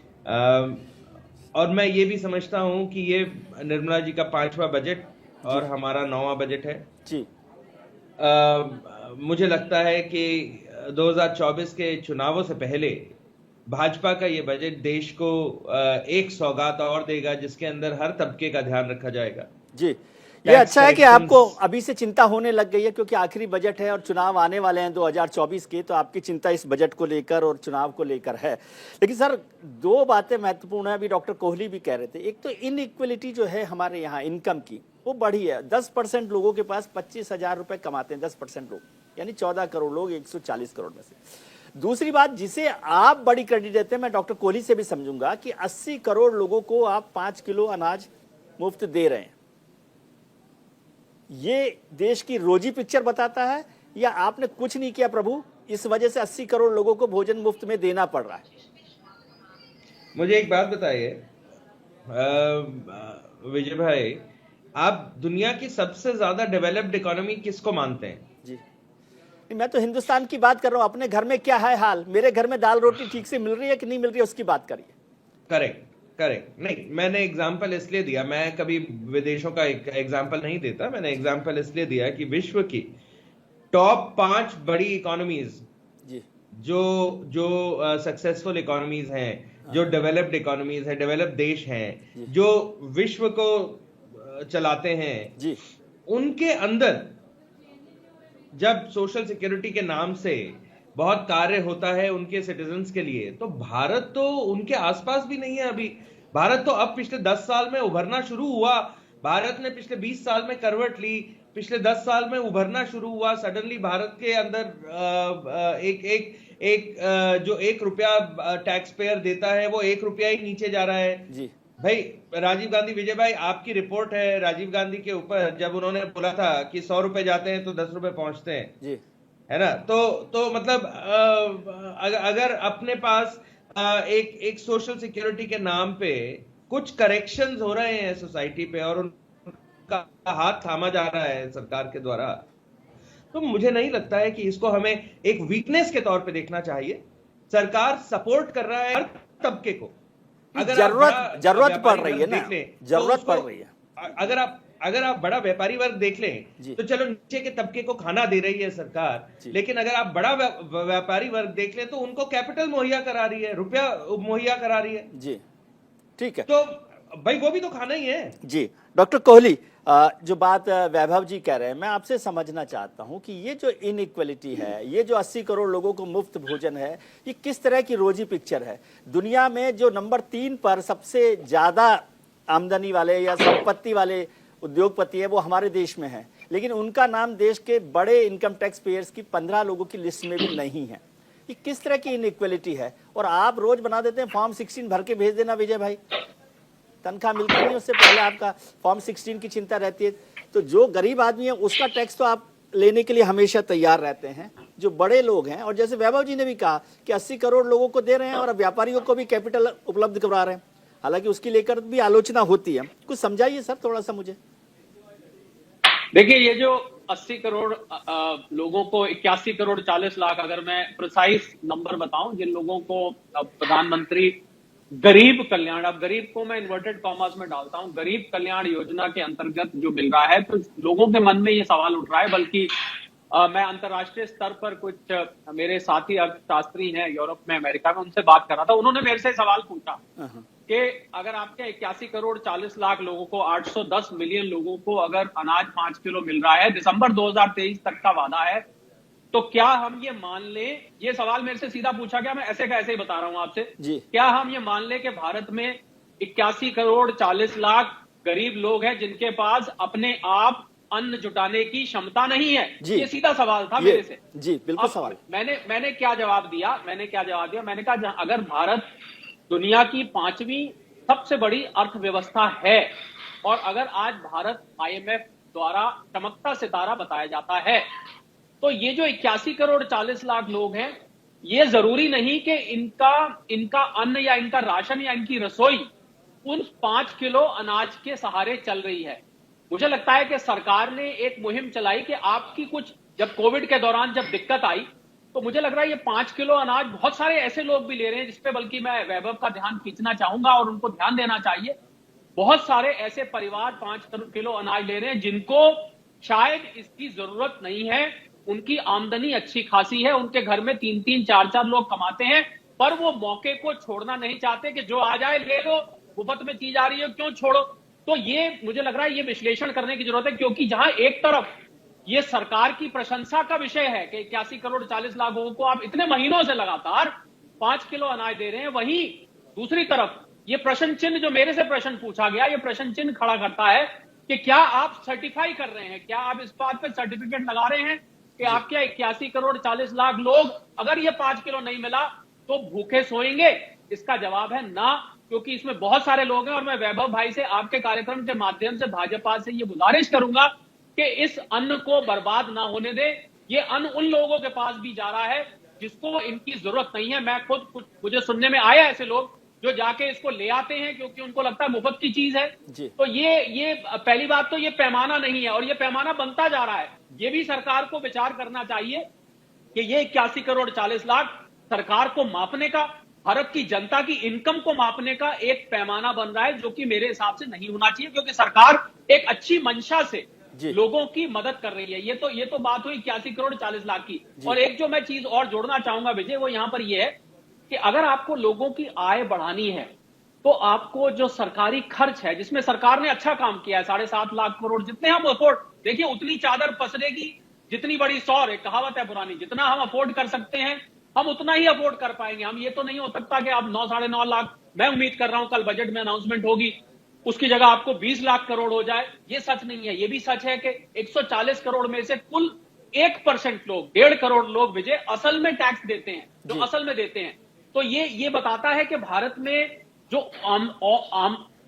और मैं ये भी समझता हूं कि ये निर्मला जी का 5वां बजट और हमारा 9वां बजट है जी। मुझे लगता है कि 2024 के चुनावों से पहले भाजपा का ये बजट देश को एक सौगात और देगा, जिसके अंदर हर तबके का ध्यान रखा जाएगा। जी, ये अच्छा है कि आपको अभी से चिंता होने लग गई है, क्योंकि आखिरी बजट है और चुनाव आने वाले हैं 2024 के, तो आपकी चिंता इस बजट को लेकर और चुनाव को लेकर है। लेकिन सर, दो बातें महत्वपूर्ण है, अभी डॉक्टर कोहली भी कह रहे थे। एक तो इनइक्वलिटी जो है हमारे यहाँ इनकम की, वो बढ़ी है। 10% लोगों के पास 25,000 रुपए कमाते हैं, 10% लोग, यानी 14 करोड़ लोग 140 करोड़ में से। दूसरी बात जिसे आप बड़ी क्रेडिट देते हैं, मैं डॉक्टर कोहली से भी समझूंगा कि 80 करोड़ लोगों को आप 5 किलो अनाज मुफ्त दे रहे हैं। ये देश की रोजी पिक्चर बताता है, या आपने कुछ नहीं किया प्रभु, इस वजह से 80 करोड़ लोगों को भोजन मुफ्त में देना पड़ रहा है? मुझे एक बात बताइए विजय भाई, आप दुनिया की सबसे ज्यादा डेवलप्ड इकोनॉमी किसको मानते हैं? जी, मैं तो हिंदुस्तान की बात कर रहा हूं। अपने घर में क्या है हाल? मेरे घर में दाल रोटी ठीक से मिल रही है कि नहीं मिल रही है, उसकी बात करिए। करेक्ट। नहीं, मैंने एग्जाम्पल इसलिए दिया, मैं कभी विदेशों का एग्जाम्पल नहीं देता, मैंने एग्जाम्पल इसलिए दिया कि विश्व की टॉप 5 बड़ी इकोनॉमीज जो सक्सेसफुल इकोनॉमीज हैं, जो डेवलप्ड इकोनॉमीज हैं, डेवलप्ड देश हैं, जो विश्व को चलाते हैं जी, उनके अंदर जब सोशल सिक्योरिटी के नाम से बहुत कार्य होता है उनके सिटीजन्स के लिए, तो भारत तो उनके आसपास भी नहीं है अभी। भारत तो अब पिछले 10 साल में उभरना शुरू हुआ। भारत ने पिछले 20 साल में करवट ली, पिछले 10 साल में उभरना शुरू हुआ। सडनली भारत के अंदर एक जो 1 रुपया टैक्स पेयर देता है वो 1 रुपया ही नीचे जा रहा है जी। भाई राजीव गांधी, विजय भाई आपकी रिपोर्ट है राजीव गांधी के ऊपर, जब उन्होंने बोला था कि 100 रुपए जाते हैं तो 10 रुपए पहुंचते हैं जी, है ना। तो मतलब अगर अपने पास एक सोशल सिक्योरिटी के नाम पे कुछ करेक्शंस हो रहे हैं सोसाइटी पे और उनका हाथ थामा जा रहा है सरकार के द्वारा, तो मुझे नहीं लगता है कि इसको हमें एक वीकनेस के तौर पे देखना चाहिए। सरकार सपोर्ट कर रहा है हर तबके को। अगर जरूरत पड़ रही है ना, जरूरत पड़ रही है। अगर आप बड़ा व्यापारी वर्ग देख लें तो चलो नीचे के तबके को खाना दे रही है सरकार, लेकिन अगर आप बड़ा व्यापारी वर्ग देख लें तो उनको कैपिटल मुहैया करा रही है, रुपया मुहैया करा रही है जी। ठीक है, तो भाई वो भी तो खाना ही है जी। डॉक्टर कोहली, जो बात वैभव जी कह रहे हैं, मैं आपसे समझना चाहता हूं कि ये जो इनइक्वलिटी है, ये जो 80 करोड़ लोगों को मुफ्त भोजन है, ये किस तरह की रोजी पिक्चर है? दुनिया में जो नंबर 3 पर सबसे ज्यादा आमदनी वाले या संपत्ति वाले उद्योगपति है वो हमारे देश में है, लेकिन उनका नाम देश के बड़े इनकम टैक्स पेयर्स की 15 लोगों की लिस्ट में भी नहीं है। ये किस तरह की इनइक्वलिटी है? और आप रोज बना देते हैं फॉर्म 16 भर के भेज देना विजय भाई, तनख्वाह मिलती नहीं उससे पहले आपका फॉर्म 16 की चिंता रहती है। तो जो गरीब आदमी है उसका टैक्स तो आप लेने के लिए हमेशा तैयार रहते हैं जो बड़े लोग हैं, और जैसे वैभव जी ने भी कहा कि 80 करोड़ लोगों को दे रहे हैं और अब व्यापारियों को भी कैपिटल उपलब्ध करवा रहे हैं, हालांकि उसकी लेकर भी आलोचना होती है। कुछ समझाइए सर थोड़ा सा मुझे। देखिए, ये जो 80 करोड़ लोगों को 81 करोड़ 40 लाख, अगर मैं प्रिसाइज नंबर बताऊं, जिन लोगों को प्रधानमंत्री गरीब कल्याण, अब गरीब को मैं इन्वर्टेड कॉमर्स में डालता हूं, गरीब कल्याण योजना के अंतर्गत जो मिल रहा है, तो लोगों के मन में ये सवाल उठ रहा है। बल्कि मैं अंतर्राष्ट्रीय स्तर पर कुछ मेरे साथी अर्थशास्त्री हैं यूरोप में, अमेरिका में, उनसे बात कर रहा था। उन्होंने मेरे से सवाल पूछा कि अगर आपके 81 करोड़ 40 लाख लोगों को, 810 मिलियन लोगों को अगर अनाज 5 किलो मिल रहा है, दिसंबर 2023 तक का वादा है, तो क्या हम ये मान लें, ये सवाल मेरे से सीधा पूछा गया, मैं ऐसे का ऐसे ही बता रहा हूं आपसे, क्या हम ये मान लें कि भारत में 81 करोड़ 40 लाख गरीब लोग हैं जिनके पास अपने आप अन्न जुटाने की क्षमता नहीं है? ये सीधा सवाल था मेरे से। जी बिल्कुल सवाल। मैंने क्या जवाब दिया? मैंने कहा अगर भारत दुनिया की 5वीं सबसे बड़ी अर्थव्यवस्था है, और अगर आज भारत IMF द्वारा चमकता सितारा बताया जाता है, तो ये जो 81 करोड़ 40 लाख लोग हैं, ये जरूरी नहीं कि इनका अन्न या इनका राशन या इनकी रसोई उन 5 किलो अनाज के सहारे चल रही है। मुझे लगता है कि सरकार ने एक मुहिम चलाई कि आपकी कुछ, जब कोविड के दौरान जब दिक्कत आई, तो मुझे लग रहा है ये 5 किलो अनाज बहुत सारे ऐसे लोग भी ले रहे हैं, जिसपे बल्कि मैं वैभव का ध्यान खींचना चाहूंगा और उनको ध्यान देना चाहिए। बहुत सारे ऐसे परिवार 5 किलो अनाज ले रहे हैं जिनको शायद इसकी जरूरत नहीं है, उनकी आमदनी अच्छी खासी है, उनके घर में 3-3, 4-4 लोग कमाते हैं, पर वो मौके को छोड़ना नहीं चाहते कि जो आ जाए ले लो, मुफ्त में चीज आ रही है क्यों छोड़ो। तो ये मुझे लग रहा है ये विश्लेषण करने की जरूरत है, क्योंकि जहां एक तरफ ये सरकार की प्रशंसा का विषय है कि 81 करोड़ 40 लाख लोगों को आप इतने महीनों से लगातार 5 किलो अनाज दे रहे हैं, वहीं दूसरी तरफ ये प्रश्न चिन्ह, जो मेरे से प्रश्न पूछा गया, ये प्रश्न चिन्ह खड़ा करता है कि क्या आप सर्टिफाई कर रहे हैं, क्या आप इस बात पे सर्टिफिकेट लगा रहे हैं कि आपके 81 करोड़ 40 लाख लोग, अगर ये 5 किलो नहीं मिला तो भूखे सोएंगे? इसका जवाब है ना, क्योंकि इसमें बहुत सारे लोग हैं। और मैं वैभव भाई से आपके कार्यक्रम के माध्यम से भाजपा से ये गुजारिश करूंगा कि इस अन्न को बर्बाद ना होने दे। ये अन्न उन लोगों के पास भी जा रहा है जिसको इनकी जरूरत नहीं है। मैं खुद मुझे सुनने में आया ऐसे लोग जो जाके इसको ले आते हैं क्योंकि उनको लगता है मुफ्त की चीज है। तो ये पहली बात तो ये पैमाना नहीं है, और ये पैमाना बनता जा रहा है। ये भी सरकार को विचार करना चाहिए कि ये 81 करोड़ 40 लाख सरकार को मापने का, भारत की जनता की इनकम को मापने का एक पैमाना बन रहा है, जो कि मेरे हिसाब से नहीं होना चाहिए, क्योंकि सरकार एक अच्छी मंशा से लोगों की मदद कर रही है। ये तो बात हुई 81 करोड़ 40 लाख की। और एक जो मैं चीज और जोड़ना चाहूंगा विजय, वो यहां पर ये है कि अगर आपको लोगों की आय बढ़ानी है, तो आपको जो सरकारी खर्च है, जिसमें सरकार ने अच्छा काम किया है, 7.5 लाख करोड़, जितने हम अफोर्ड, देखिए उतनी चादर पसरेगी जितनी बड़ी सौर, एक कहावत है पुरानी, जितना हम अफोर्ड कर सकते हैं हम उतना ही अफोर्ड कर पाएंगे। हम ये तो नहीं हो सकता कि आप 9-9.5 लाख, मैं उम्मीद कर रहा हूं कल बजट में अनाउंसमेंट होगी, उसकी जगह आपको 20 लाख करोड़ हो जाए। ये सच नहीं है। ये भी सच है कि 140 करोड़ में से कुल 1% लोग, 1.5 करोड़ लोग विजय असल में टैक्स देते हैं, जो असल में देते हैं। तो ये बताता है कि भारत में जो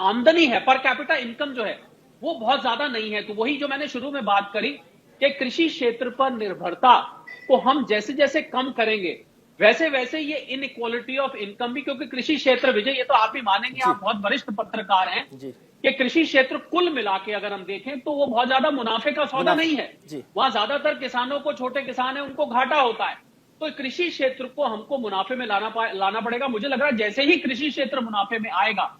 आमदनी है, पर कैपिटा इनकम जो है, वो बहुत ज्यादा नहीं है। तो वही जो मैंने शुरू में बात करी कि कृषि क्षेत्र पर निर्भरता को हम जैसे जैसे कम करेंगे, वैसे वैसे ये इनइक्वालिटी ऑफ इनकम भी, क्योंकि कृषि क्षेत्र विजय, ये तो आप भी मानेंगे, आप बहुत वरिष्ठ पत्रकार हैं, कि कृषि क्षेत्र कुल मिला के अगर हम देखें तो वो बहुत ज्यादा मुनाफे का सौदा नहीं है। वहां ज्यादातर किसानों को, छोटे किसान है, उनको घाटा होता है। तो कृषि क्षेत्र को हमको मुनाफे में लाना पड़ेगा। मुझे लग रहा है जैसे ही कृषि क्षेत्र मुनाफे में आएगा,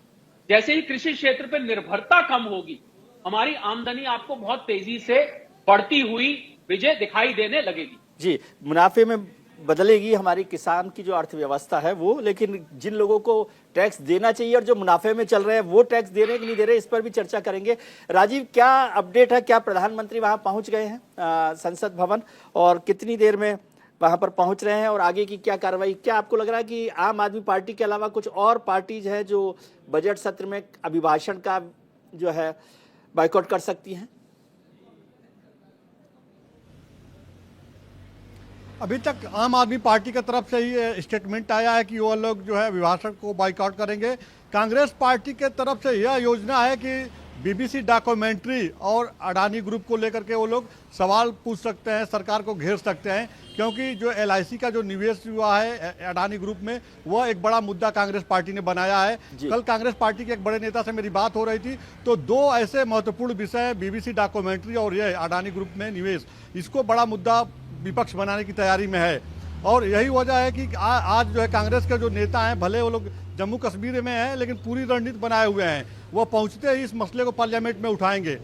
जैसे ही कृषि क्षेत्र पर निर्भरता कम होगी, हमारी आमदनी आपको बहुत तेजी से बढ़ती हुई विजय दिखाई देने लगेगी। जी, मुनाफे में बदलेगी हमारी किसान की जो अर्थव्यवस्था है वो, लेकिन जिन लोगों को टैक्स देना चाहिए और जो मुनाफे में चल रहे हैं वो टैक्स दे रहे हैं कि नहीं दे रहे, इस पर भी चर्चा करेंगे। राजीव, क्या अपडेट है? क्या प्रधानमंत्री वहां पहुंच गए हैं संसद भवन, और कितनी देर में वहां पर पहुंच रहे हैं, और आगे की क्या कार्रवाई? क्या आपको लग रहा है कि आम आदमी पार्टी के अलावा कुछ और पार्टीज है जो बजट सत्र में अभिभाषण का जो है बाइकआउट कर सकती हैं? अभी तक आम आदमी पार्टी की तरफ से ही स्टेटमेंट आया है कि वो लोग जो है अभिभाषण को बाइकआउट करेंगे। कांग्रेस पार्टी के तरफ से यह योजना है कि बीबीसी डॉक्यूमेंट्री और अडानी ग्रुप को लेकर के वो लोग सवाल पूछ सकते हैं, सरकार को घेर सकते हैं, क्योंकि जो LIC का जो निवेश हुआ है अडानी ग्रुप में, वह एक बड़ा मुद्दा कांग्रेस पार्टी ने बनाया है। कल कांग्रेस पार्टी के एक बड़े नेता से मेरी बात हो रही थी, तो दो ऐसे महत्वपूर्ण विषय हैं, बीबीसी डॉक्यूमेंट्री और यह अडानी ग्रुप में निवेश, इसको बड़ा मुद्दा विपक्ष बनाने की तैयारी में है। और यही वजह है कि आज जो है कांग्रेस के जो नेता हैं, भले वो लोग जम्मू कश्मीर में हैं, लेकिन पूरी रणनीति बनाए हुए हैं, वो पहुंचते ही इस मसले को पार्लियामेंट में उठाएंगे।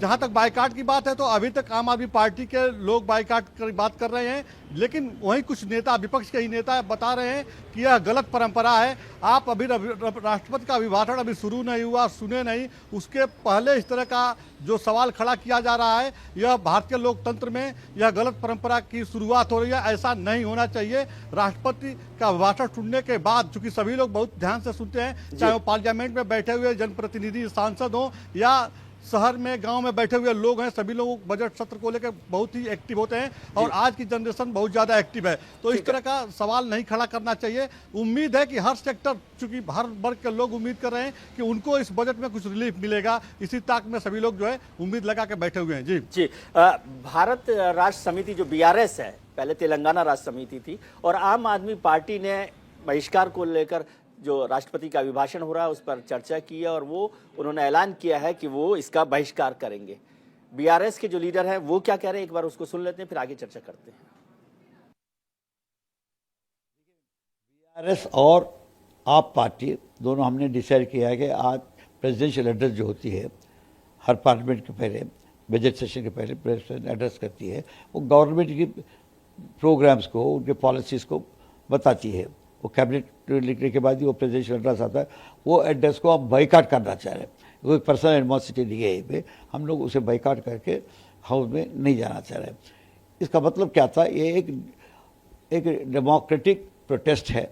जहां तक बाइकाट की बात है, तो अभी तक आम आदमी पार्टी के लोग बाइकाट की बात कर रहे हैं, लेकिन वहीं कुछ नेता, विपक्ष के ही नेता बता रहे हैं कि यह गलत परंपरा है। आप अभी राष्ट्रपति का अभिभाषण अभी शुरू नहीं हुआ, सुने नहीं, उसके पहले इस तरह का जो सवाल खड़ा किया जा रहा है, यह भारतीय लोकतंत्र में यह गलत परंपरा की शुरुआत हो रही है। ऐसा नहीं होना चाहिए। राष्ट्रपति का अभिभाषण सुनने के बाद, चूंकि सभी लोग बहुत ध्यान से सुनते हैं, चाहे वो पार्लियामेंट में बैठे हुए जनप्रतिनिधि सांसद हों या शहर में गांव में बैठे हुए लोग हैं, सभी लोग बजट सत्र को लेकर बहुत ही एक्टिव होते हैं और आज की जनरेशन बहुत ज्यादा एक्टिव है। तो इस तरह का सवाल नहीं खड़ा करना चाहिए। उम्मीद है कि हर सेक्टर, चूंकि हर वर्ग के लोग उम्मीद कर रहे हैं कि उनको इस बजट में कुछ रिलीफ मिलेगा, इसी ताक में सभी लोग जो है उम्मीद लगा के बैठे हुए हैं। जी भारत राष्ट्र समिति जो BRS है, पहले तेलंगाना राष्ट्र समिति थी, और आम आदमी पार्टी ने बहिष्कार को लेकर जो राष्ट्रपति का अभिभाषण हो रहा है उस पर चर्चा की है और वो उन्होंने ऐलान किया है कि वो इसका बहिष्कार करेंगे। BRS के जो लीडर हैं वो क्या कह रहे हैं, एक बार उसको सुन लेते हैं, फिर आगे चर्चा करते हैं। BRS और आप पार्टी दोनों हमने डिसाइड किया है कि आज प्रेसिडेंशियल एड्रेस जो होती है हर पार्लियामेंट के पहले, बजट सेशन के पहले प्रेसिडेंट एड्रेस करती है, वो गवर्नमेंट की प्रोग्राम्स को, उनके पॉलिसीज को बताती है। वो कैबिनेट लिखने के बाद ही वो प्रेसिडेंशियल एड्रेस आता है। वो एड्रेस को हम बाइकाट करना चाह रहे हैं। वो एक पर्सनल एनिमोसिटी नहीं है पे, हम लोग उसे बाइकाट करके हाउस में नहीं जाना चाह रहे हैं। इसका मतलब क्या था, ये एक डेमोक्रेटिक प्रोटेस्ट है,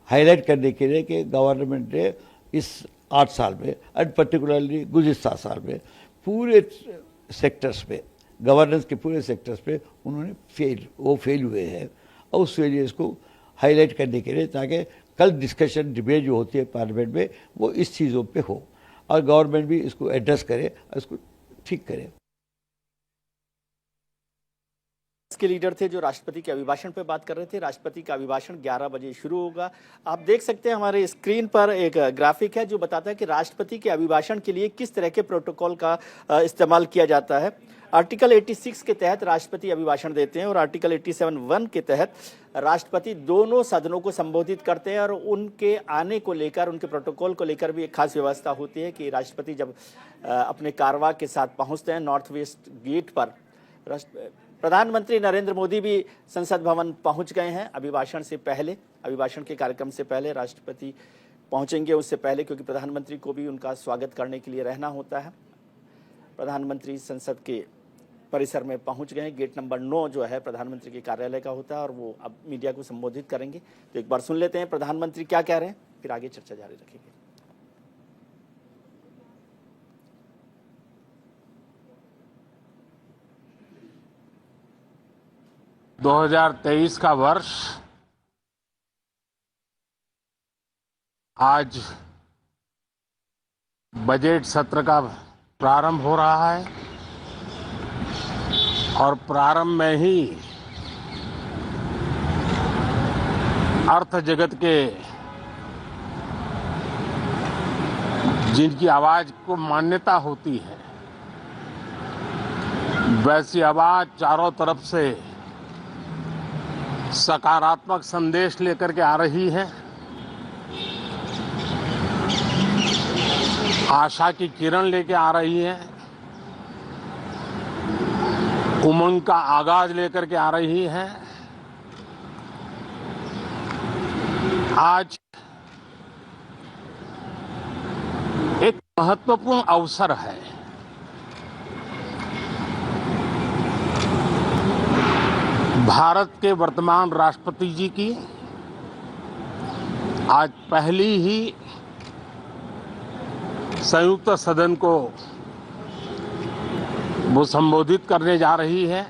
हाईलाइट करने के लिए कि गवर्नमेंट ने इस 8 साल में एंड पर्टिकुलरली गुज़िश्ता साल में पूरे सेक्टर्स पे, गवर्नेंस के पूरे सेक्टर्स पे उन्होंने फेल हुए हैं, और उस फेलियर्स को हाईलाइट करने के लिए, ताकि कल डिस्कशन, डिबेट जो होती है पार्लियामेंट में, वो इस चीज़ों पे हो और गवर्नमेंट भी इसको एड्रेस करे और इसको ठीक करे। इसके लीडर थे जो राष्ट्रपति के अभिभाषण पे बात कर रहे थे। राष्ट्रपति का अभिभाषण 11 बजे शुरू होगा। आप देख सकते हैं हमारे स्क्रीन पर एक ग्राफिक है जो बताता है कि राष्ट्रपति के अभिभाषण के लिए किस तरह के प्रोटोकॉल का इस्तेमाल किया जाता है। आर्टिकल 86 के तहत राष्ट्रपति अभिभाषण देते हैं और आर्टिकल 87(1) के तहत राष्ट्रपति दोनों सदनों को संबोधित करते हैं और उनके आने को लेकर, उनके प्रोटोकॉल को लेकर भी एक खास व्यवस्था होती है कि राष्ट्रपति जब अपने कारवां के साथ पहुंचते हैं नॉर्थ वेस्ट गेट पर, प्रधानमंत्री नरेंद्र मोदी भी संसद भवन पहुंच गए हैं अभिभाषण से पहले, अभिभाषण के कार्यक्रम से पहले राष्ट्रपति पहुंचेंगे उससे पहले, क्योंकि प्रधानमंत्री को भी उनका स्वागत करने के लिए रहना होता है। प्रधानमंत्री संसद के परिसर में पहुंच गए। गेट नंबर 9 जो है प्रधानमंत्री के कार्यालय का होता है और वो अब मीडिया को संबोधित करेंगे। तो एक बार सुन लेते हैं प्रधानमंत्री क्या कह रहे हैं, फिर आगे चर्चा जारी रखेंगे। 2023 का वर्ष आज बजट सत्र का प्रारंभ हो रहा है और प्रारंभ में ही अर्थ जगत के जिनकी आवाज को मान्यता होती है, वैसी आवाज चारों तरफ से सकारात्मक संदेश लेकर के आ रही है। आशा की किरण लेके आ रही है, उमंग का आगाज लेकर के आ रही है। आज एक महत्वपूर्ण अवसर है। भारत के वर्तमान राष्ट्रपति जी की आज पहली ही संयुक्त सदन को वो संबोधित करने जा रही है।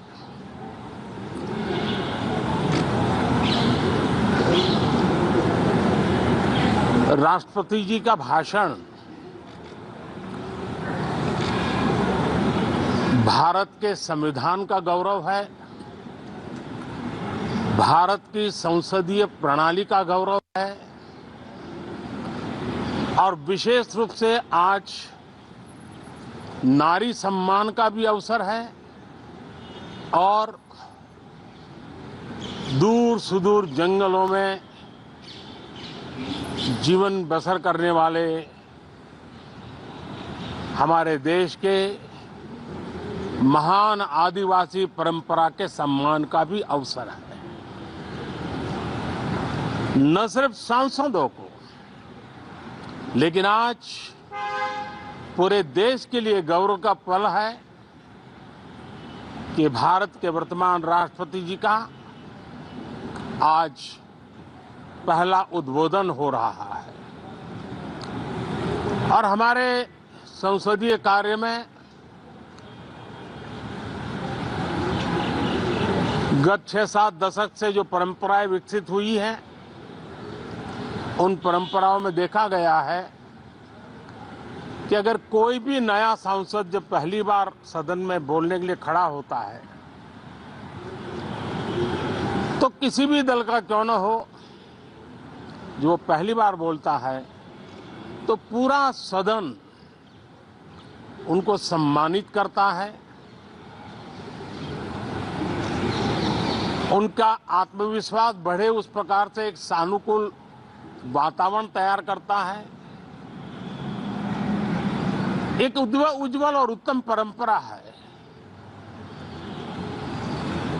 राष्ट्रपति जी का भाषण भारत के संविधान का गौरव है, भारत की संसदीय प्रणाली का गौरव है और विशेष रूप से आज नारी सम्मान का भी अवसर है और दूर सुदूर जंगलों में जीवन बसर करने वाले हमारे देश के महान आदिवासी परंपरा के सम्मान का भी अवसर है। न सिर्फ सांसदों को, लेकिन आज पूरे देश के लिए गौरव का पल है कि भारत के वर्तमान राष्ट्रपति जी का आज पहला उद्बोधन हो रहा है और हमारे संसदीय कार्य में गत 6-7 दशक से जो परंपराएं विकसित हुई हैं, उन परंपराओं में देखा गया है कि अगर कोई भी नया सांसद जब पहली बार सदन में बोलने के लिए खड़ा होता है तो किसी भी दल का क्यों न हो, जो वो पहली बार बोलता है तो पूरा सदन उनको सम्मानित करता है, उनका आत्मविश्वास बढ़े उस प्रकार से एक सानुकूल वातावरण तैयार करता है। एक उज्जवल और उत्तम परंपरा है।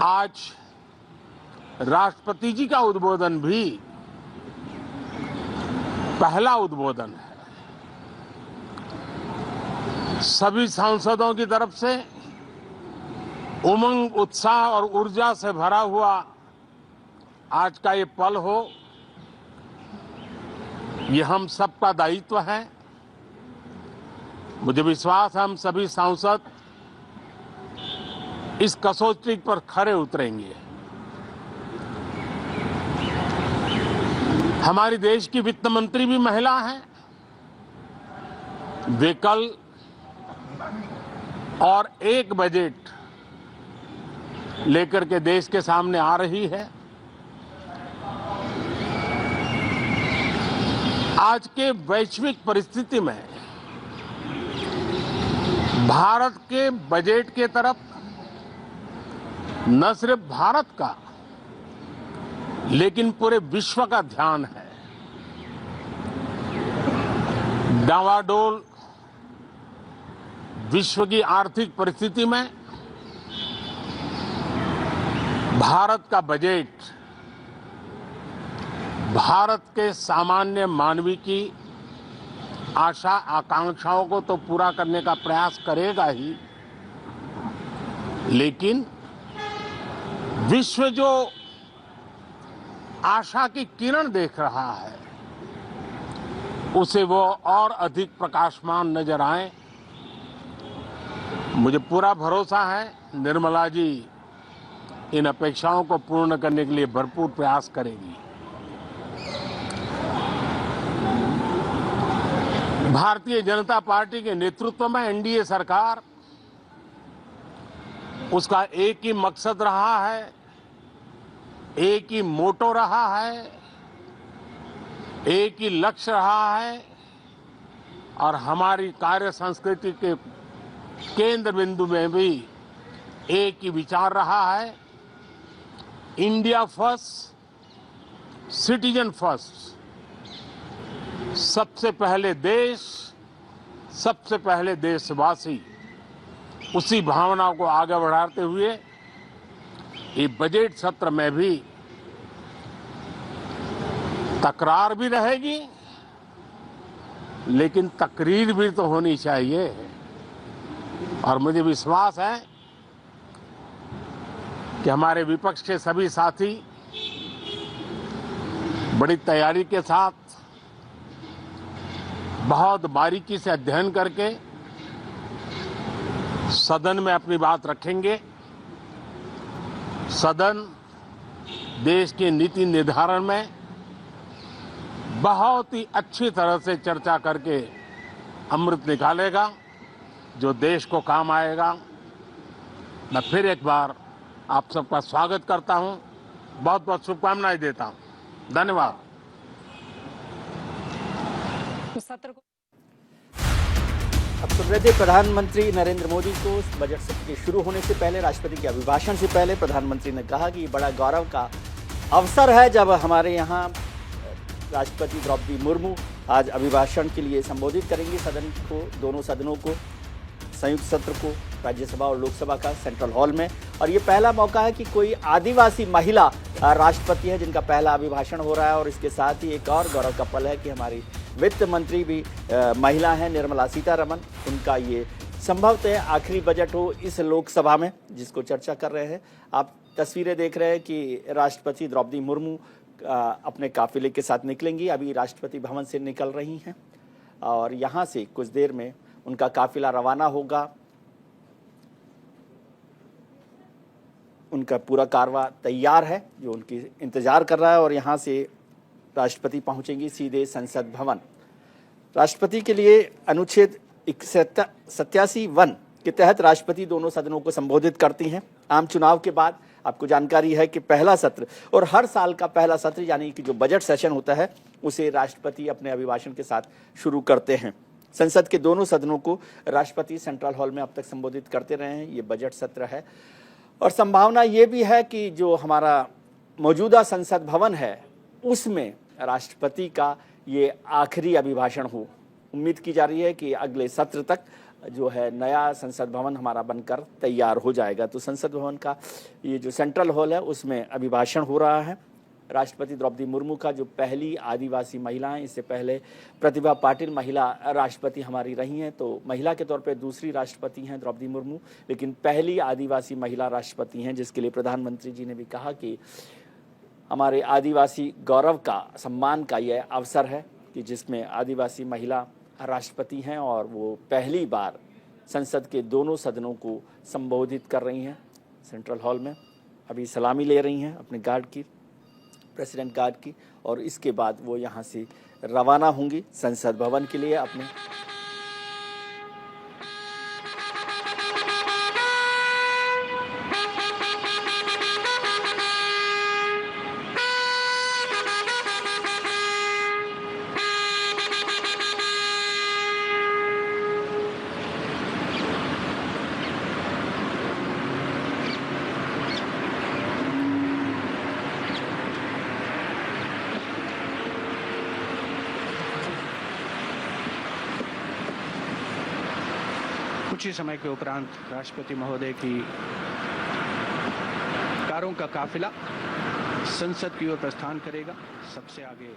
आज राष्ट्रपति जी का उद्बोधन भी पहला उद्बोधन है। सभी सांसदों की तरफ से उमंग, उत्साह और ऊर्जा से भरा हुआ आज का ये पल हो, ये हम सबका दायित्व है। मुझे विश्वास है हम सभी सांसद इस कसौटी पर खरे उतरेंगे। हमारी देश की वित्त मंत्री भी महिला हैं। वे कल और एक बजट लेकर के देश के सामने आ रही है। आज के वैश्विक परिस्थिति में भारत के बजट के तरफ न सिर्फ भारत का लेकिन पूरे विश्व का ध्यान है। डावाडोल विश्व की आर्थिक परिस्थिति में भारत का बजट भारत के सामान्य मानवी की आशा आकांक्षाओं को तो पूरा करने का प्रयास करेगा ही, लेकिन विश्व जो आशा की किरण देख रहा है उसे वो और अधिक प्रकाशमान नजर आए। मुझे पूरा भरोसा है निर्मला जी इन अपेक्षाओं को पूर्ण करने के लिए भरपूर प्रयास करेगी। भारतीय जनता पार्टी के नेतृत्व में एनडीए सरकार, उसका एक ही मकसद रहा है, एक ही मोटो रहा है, एक ही लक्ष्य रहा है और हमारी कार्य संस्कृति के केंद्र बिंदु में भी एक ही विचार रहा है, इंडिया फर्स्ट, सिटीजन फर्स्ट। सबसे पहले देश, सबसे पहले देशवासी, उसी भावना को आगे बढ़ाते हुए ये बजट सत्र में भी तकरार भी रहेगी, लेकिन तकरीर भी तो होनी चाहिए। और मुझे विश्वास है कि हमारे विपक्ष के सभी साथी बड़ी तैयारी के साथ, बहुत बारीकी से अध्ययन करके सदन में अपनी बात रखेंगे। सदन देश के नीति निर्धारण में बहुत ही अच्छी तरह से चर्चा करके अमृत निकालेगा, जो देश को काम आएगा, मैं फिर एक बार आप सबका स्वागत करता हूं, बहुत बहुत शुभकामनाएं देता हूं। धन्यवाद। अब सुन रहे थे प्रधानमंत्री नरेंद्र मोदी को बजट सत्र के शुरू होने से पहले, राष्ट्रपति के अभिभाषण से पहले प्रधानमंत्री ने कहा कि बड़ा गौरव का अवसर है जब हमारे यहाँ राष्ट्रपति द्रौपदी मुर्मू आज अभिभाषण के लिए संबोधित करेंगी सदन को, दोनों सदनों को, संयुक्त सत्र को, राज्यसभा और लोकसभा का सेंट्रल हॉल में। और ये पहला मौका है कि कोई आदिवासी महिला राष्ट्रपति है जिनका पहला अभिभाषण हो रहा है। और इसके साथ ही एक और गौरव का पल है कि हमारी वित्त मंत्री भी महिला हैं, निर्मला सीतारमण। उनका ये संभवतः आखिरी बजट हो इस लोकसभा में जिसको चर्चा कर रहे हैं। आप तस्वीरें देख रहे हैं कि राष्ट्रपति द्रौपदी मुर्मू अपने काफिले के साथ निकलेंगी, अभी राष्ट्रपति भवन से निकल रही हैं और यहाँ से कुछ देर में उनका काफिला रवाना होगा। उनका पूरा कारवा तैयार है जो उनकी इंतजार कर रहा है और यहाँ से राष्ट्रपति पहुंचेंगी सीधे संसद भवन। राष्ट्रपति के लिए अनुच्छेद 87(1) के तहत राष्ट्रपति दोनों सदनों को संबोधित करती हैं। आम चुनाव के बाद आपको जानकारी है कि पहला सत्र और हर साल का पहला सत्र यानी कि जो बजट सेशन होता है उसे राष्ट्रपति अपने अभिभाषण के साथ शुरू करते हैं। संसद के दोनों सदनों को राष्ट्रपति सेंट्रल हॉल में अब तक संबोधित करते रहे हैं। ये बजट सत्र है और संभावना ये भी है कि जो हमारा मौजूदा संसद भवन है उसमें राष्ट्रपति का ये आखिरी अभिभाषण हो। उम्मीद की जा रही है कि अगले सत्र तक जो है नया संसद भवन हमारा बनकर तैयार हो जाएगा। तो संसद भवन का ये जो सेंट्रल हॉल है उसमें अभिभाषण हो रहा है राष्ट्रपति द्रौपदी मुर्मू का, जो पहली आदिवासी महिला हैं। इससे पहले प्रतिभा पाटिल महिला राष्ट्रपति हमारी रही हैं, तो महिला के तौर पे दूसरी राष्ट्रपति हैं द्रौपदी मुर्मू, लेकिन पहली आदिवासी महिला राष्ट्रपति हैं, जिसके लिए प्रधानमंत्री जी ने भी कहा कि हमारे आदिवासी गौरव का, सम्मान का यह अवसर है कि जिसमें आदिवासी महिला राष्ट्रपति हैं और वो पहली बार संसद के दोनों सदनों को संबोधित कर रही हैं सेंट्रल हॉल में। अभी सलामी ले रही हैं अपने गार्ड की, प्रेसिडेंट गार्ड की, और इसके बाद वो यहाँ से रवाना होंगी संसद भवन के लिए अपने। कुछ ही समय के उपरांत राष्ट्रपति महोदय की कारों का काफिला संसद की ओर प्रस्थान करेगा। सबसे आगे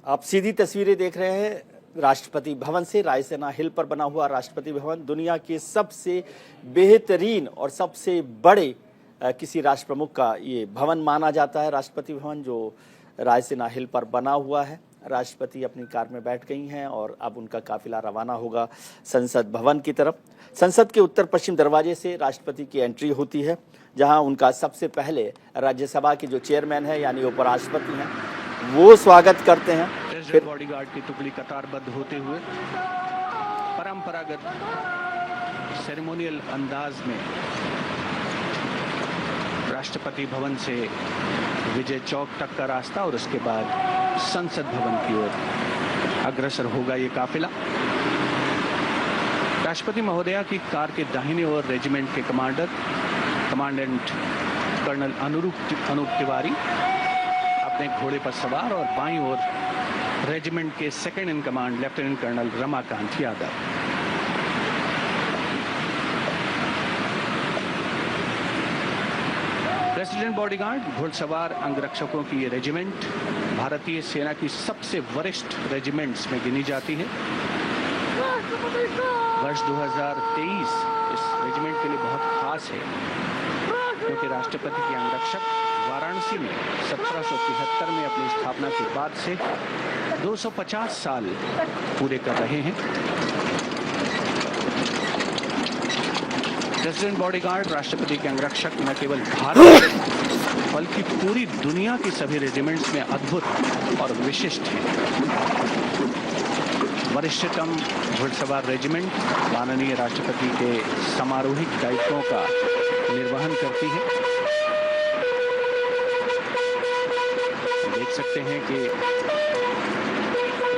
आप सीधी तस्वीरें देख रहे हैं राष्ट्रपति भवन से। रायसेना हिल पर बना हुआ राष्ट्रपति भवन दुनिया के सबसे बेहतरीन और सबसे बड़े किसी राष्ट्र प्रमुख का ये भवन माना जाता है। राष्ट्रपति भवन जो रायसेना हिल पर बना हुआ है। राष्ट्रपति अपनी कार में बैठ गई हैं और अब उनका काफिला रवाना होगा संसद भवन की तरफ। संसद के उत्तर पश्चिम दरवाजे से राष्ट्रपति की एंट्री होती है, जहां उनका सबसे पहले राज्यसभा के जो चेयरमैन है यानी उपराष्ट्रपति हैं वो स्वागत करते हैं। फिर बॉडीगार्ड की टुकड़ी कतारबद्ध होते हुए परंपरागत सेरेमोनियल अंदाज में राष्ट्रपति भवन से विजय चौक तक का रास्ता और उसके बाद संसद भवन की ओर अग्रसर होगा ये काफिला। राष्ट्रपति महोदया की कार के दाहिने ओर रेजिमेंट के कमांडेंट कर्नल अनूप तिवारी अपने घोड़े पर सवार और बाईं ओर रेजिमेंट के second in command lieutenant colonel Ramakant Yadav. President bodyguard घुड़सवार अंगरक्षकों की ये रेजिमेंट भारतीय सेना की सबसे वरिष्ठ रेजिमेंट्स में गिनी जाती है। वर्ष 2023 इस रेजिमेंट के लिए बहुत खास है क्योंकि राष्ट्रपति के अंगरक्षक वाराणसी में 1773 में अपनी स्थापना के बाद से 250 साल पूरे कर रहे हैं। प्रेसिडेंट बॉडीगार्ड राष्ट्रपति के अंगरक्षक न केवल भारत बल्कि पूरी दुनिया की सभी रेजिमेंट्स में अद्भुत और विशिष्ट हैं। वरिष्ठतम घुड़सवार रेजिमेंट माननीय राष्ट्रपति के समारोहिक दायित्वों का निर्वहन करती है। देख सकते हैं कि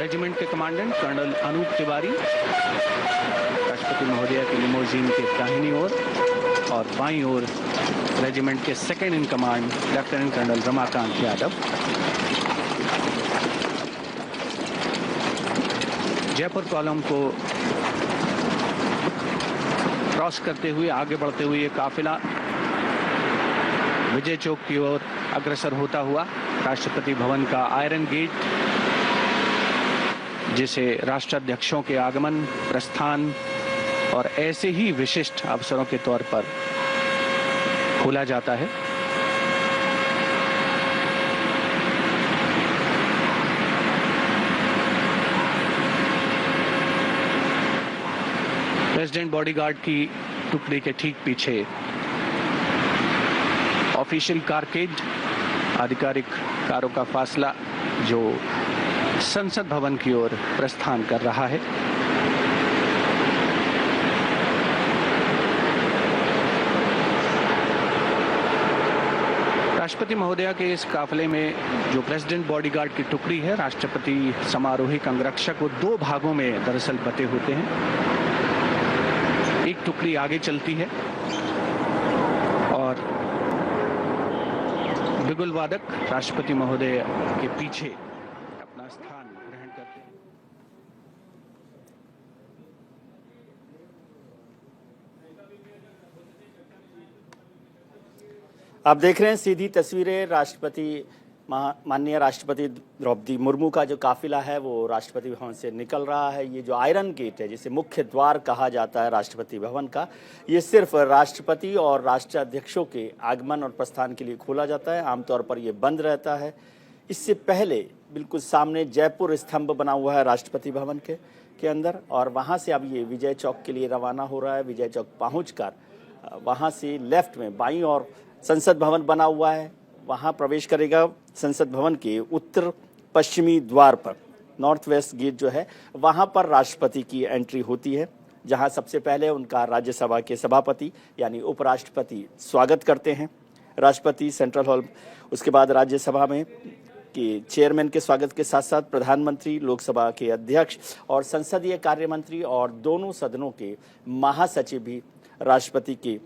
रेजिमेंट के कमांडेंट कर्नल अनूप तिवारी राष्ट्रपति महोदया की लिमोजीन के दाहिनी ओर और बाईं ओर रेजिमेंट के second in command lieutenant colonel Ramakant Yadav. Jaipur column को क्रॉस करते हुए आगे बढ़ते हुए ये काफिला विजय चौक की ओर अग्रसर होता हुआ राष्ट्रपति भवन का आयरन गेट, जिसे राष्ट्राध्यक्षों के आगमन, प्रस्थान और ऐसे ही विशिष्ट अवसरों के तौर पर खोला जाता है। प्रेसिडेंट बॉडीगार्ड की टुकड़ी के ठीक पीछे ऑफिशियल कारकेड, आधिकारिक कारों का फासला जो संसद भवन की ओर प्रस्थान कर रहा है। राष्ट्रपति महोदया के इस काफिले में जो प्रेसिडेंट बॉडीगार्ड की टुकड़ी है, राष्ट्रपति समारोहिक अंगरक्षक, वो दो भागों में दरअसल बटे होते हैं। एक टुकड़ी आगे चलती है और बिगुल वादक राष्ट्रपति महोदय के पीछे अपना स्थान ग्रहण करते हैं। आप देख रहे हैं सीधी तस्वीरें राष्ट्रपति माननीय राष्ट्रपति द्रौपदी मुर्मू का जो काफिला है वो राष्ट्रपति भवन से निकल रहा है। ये जो आयरन गेट है, जिसे मुख्य द्वार कहा जाता है राष्ट्रपति भवन का, ये सिर्फ राष्ट्रपति और राष्ट्राध्यक्षों के आगमन और प्रस्थान के लिए खोला जाता है। आमतौर पर ये बंद रहता है। इससे पहले बिल्कुल सामने जयपुर स्तंभ बना हुआ है राष्ट्रपति भवन के अंदर, और वहाँ से अब ये विजय चौक के लिए रवाना हो रहा है। विजय चौक पहुँचकर वहाँ से लेफ्ट में बाईं और संसद भवन बना हुआ है, वहाँ प्रवेश करेगा। संसद भवन के उत्तर पश्चिमी द्वार पर नॉर्थ वेस्ट गेट जो है, वहाँ पर राष्ट्रपति की एंट्री होती है, जहाँ सबसे पहले उनका राज्यसभा के सभापति यानी उपराष्ट्रपति स्वागत करते हैं। राष्ट्रपति सेंट्रल हॉल, उसके बाद राज्यसभा में के चेयरमैन के स्वागत के साथ साथ प्रधानमंत्री, लोकसभा के अध्यक्ष और संसदीय कार्य मंत्री और दोनों सदनों के महासचिव भी राष्ट्रपति के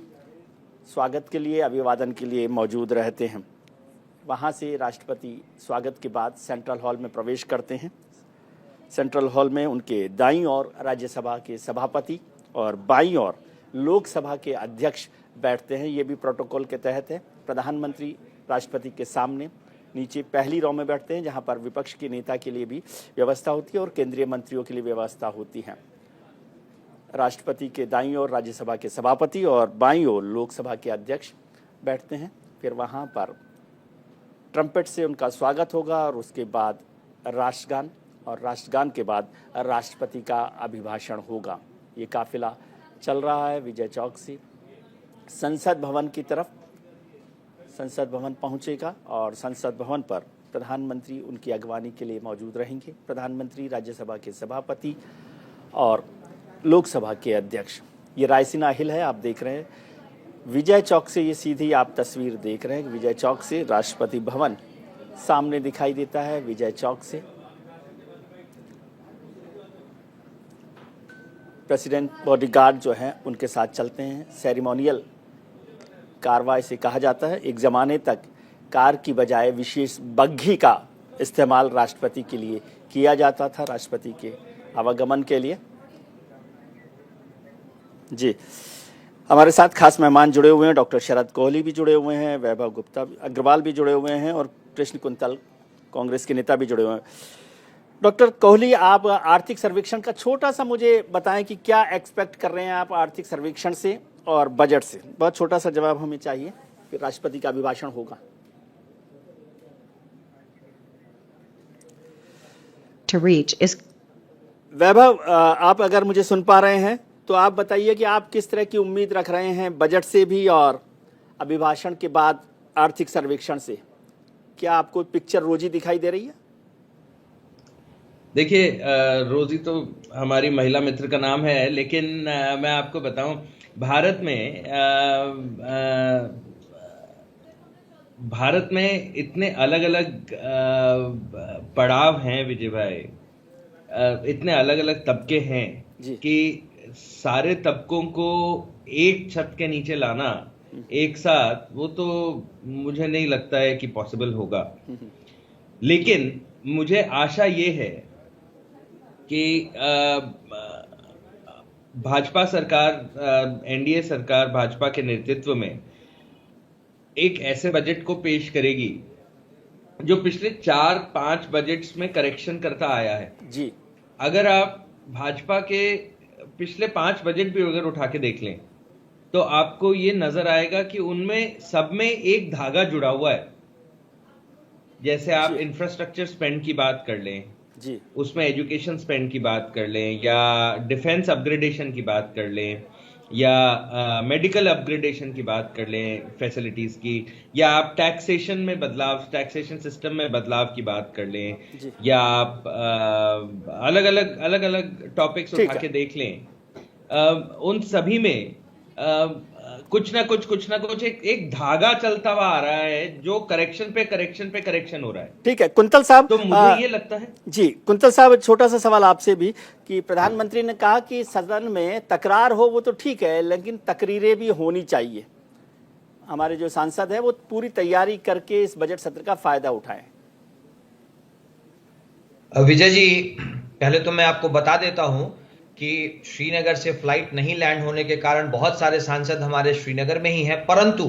स्वागत के लिए, अभिवादन के लिए मौजूद रहते हैं। वहाँ से राष्ट्रपति स्वागत के बाद सेंट्रल हॉल में प्रवेश करते हैं। सेंट्रल हॉल में उनके दाईं ओर राज्यसभा के सभापति और बाईं ओर लोकसभा के अध्यक्ष बैठते हैं। ये भी प्रोटोकॉल के तहत है। प्रधानमंत्री राष्ट्रपति के सामने नीचे पहली रो में बैठते हैं, जहाँ पर विपक्ष के नेता के लिए भी व्यवस्था होती है और केंद्रीय मंत्रियों के लिए व्यवस्था होती है। राष्ट्रपति के दाईं ओर राज्यसभा के सभापति और बाईं ओर लोकसभा के अध्यक्ष बैठते हैं। फिर वहाँ पर ट्रम्पेट से उनका स्वागत होगा और उसके बाद राष्ट्रगान, और राष्ट्रगान के बाद राष्ट्रपति का अभिभाषण होगा। ये काफिला चल रहा है विजय चौक से संसद भवन की तरफ। संसद भवन पहुंचेगा और संसद भवन पर प्रधानमंत्री उनकी अगवानी के लिए मौजूद रहेंगे। प्रधानमंत्री, राज्यसभा के सभापति और लोकसभा के अध्यक्ष। ये रायसीना हिल है, आप देख रहे हैं विजय चौक से। ये सीधी आप तस्वीर देख रहे हैं विजय चौक से। राष्ट्रपति भवन सामने दिखाई देता है विजय चौक से। प्रेसिडेंट बॉडीगार्ड जो हैं उनके साथ चलते हैं। सेरेमोनियल कारवाई से कहा जाता है। एक ज़माने तक कार की बजाय विशेष बग्घी का इस्तेमाल राष्ट्रपति के लिए किया जाता था, राष्ट्रपति के आवागमन के लिए। जी, हमारे साथ खास मेहमान जुड़े हुए हैं। डॉक्टर शरद कोहली भी जुड़े हुए हैं, वैभव गुप्ता अग्रवाल भी जुड़े हुए हैं और कृष्ण कुंतल कांग्रेस के नेता भी जुड़े हुए हैं। डॉक्टर कोहली, आप आर्थिक सर्वेक्षण का छोटा सा मुझे बताएं कि क्या एक्सपेक्ट कर रहे हैं आप आर्थिक सर्वेक्षण से और बजट से? बहुत छोटा सा जवाब हमें चाहिए, फिर राष्ट्रपति का अभिभाषण होगा। वैभव, आप अगर मुझे सुन पा रहे हैं तो आप बताइए कि आप किस तरह की उम्मीद रख रहे हैं बजट से भी और अभिभाषण के बाद आर्थिक सर्वेक्षण से? क्या आपको पिक्चर रोजी दिखाई दे रही है? देखिए रोजी तो हमारी महिला मित्र का नाम है, लेकिन मैं आपको बताऊं, भारत में इतने अलग अलग पड़ाव हैं विजय भाई, इतने अलग अलग तबके हैं कि सारे तबकों को एक छत के नीचे लाना एक साथ, वो तो मुझे नहीं लगता है कि पॉसिबल होगा। लेकिन मुझे आशा ये है कि भाजपा सरकार, एनडीए सरकार भाजपा के नेतृत्व में एक ऐसे बजट को पेश करेगी जो पिछले 4-5 बजट्स में करेक्शन करता आया है जी। अगर आप भाजपा के पिछले 5 बजट भी अगर उठा के देख लें तो आपको ये नजर आएगा कि उनमें सब में एक धागा जुड़ा हुआ है। जैसे आप इंफ्रास्ट्रक्चर स्पेंड की बात कर लें जी, उसमें एजुकेशन स्पेंड की बात कर लें, या डिफेंस अपग्रेडेशन की बात कर लें, या मेडिकल अपग्रेडेशन की बात कर लें फैसिलिटीज की, या आप टैक्सेशन में बदलाव, टैक्सेशन सिस्टम में बदलाव की बात कर लें, या आप अलग अलग टॉपिक्स उठा के देख लें, उन सभी में कुछ ना कुछ एक धागा चलता हुआ आ रहा है जो करेक्शन पे करेक्शन हो रहा है। ठीक है कुंतल साहब, तो मुझे ये लगता है जी कुंतल साहब, छोटा सा सवाल आपसे भी कि प्रधानमंत्री ने कहा कि सदन में तकरार हो वो तो ठीक है, लेकिन तकरीरें भी होनी चाहिए। हमारे जो सांसद हैं वो पूरी तैयारी करके इस बजट सत्र का फायदा उठाएं। विजय जी, पहले तो मैं आपको बता देता हूं कि श्रीनगर से फ्लाइट नहीं लैंड होने के कारण बहुत सारे सांसद हमारे श्रीनगर में ही हैं, परंतु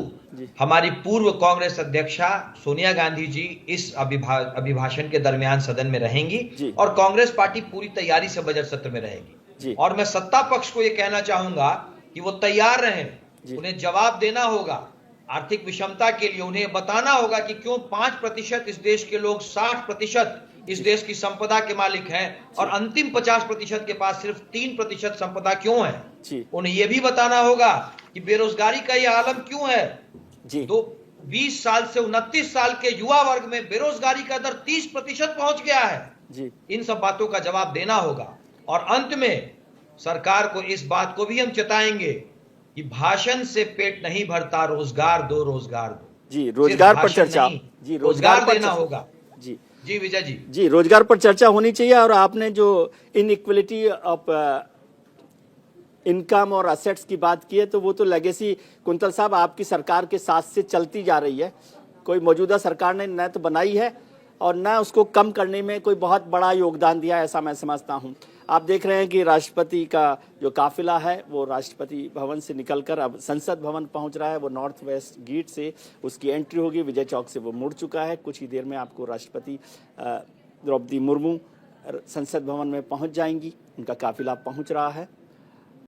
हमारी पूर्व कांग्रेस अध्यक्षा सोनिया गांधी जी इस अभिभाषण के दरमियान सदन में रहेंगी और कांग्रेस पार्टी पूरी तैयारी से बजट सत्र में रहेगी। और मैं सत्ता पक्ष को यह कहना चाहूंगा कि वो तैयार रहें, उन्हें जवाब देना होगा आर्थिक विषमता के लिए। उन्हें बताना होगा कि क्यों 5% इस देश के लोग 60% इस देश की संपदा के मालिक हैं और अंतिम 50% के पास सिर्फ 3% संपदा क्यों है। उन्हें यह भी बताना होगा कि बेरोजगारी का यह आलम क्यों है। तो 20 साल से 29 साल के युवा वर्ग में बेरोजगारी का दर 30% पहुंच गया है। इन सब बातों का जवाब देना होगा। और अंत में सरकार को इस बात को भी हम चेताएंगे कि भाषण से पेट नहीं भरता, रोजगार दो, रोजगार दो। जी, रोजगार पर चर्चा, जी रोजगार देना होगा। जी विजय जी, जी रोजगार पर चर्चा होनी चाहिए। और आपने जो इनइक्वलिटी ऑफ इनकम और असेट्स की बात की है, तो वो तो लेगेसी कुंतल साहब आपकी सरकार के साथ से चलती जा रही है। कोई मौजूदा सरकार ने न तो बनाई है और न उसको कम करने में कोई बहुत बड़ा योगदान दिया, ऐसा मैं समझता हूं। आप देख रहे हैं कि राष्ट्रपति का जो काफिला है वो राष्ट्रपति भवन से निकलकर अब संसद भवन पहुंच रहा है। वो नॉर्थ वेस्ट गेट से उसकी एंट्री होगी, विजय चौक से वो मुड़ चुका है। कुछ ही देर में आपको राष्ट्रपति द्रौपदी मुर्मू संसद भवन में पहुंच जाएंगी, उनका काफिला पहुंच रहा है।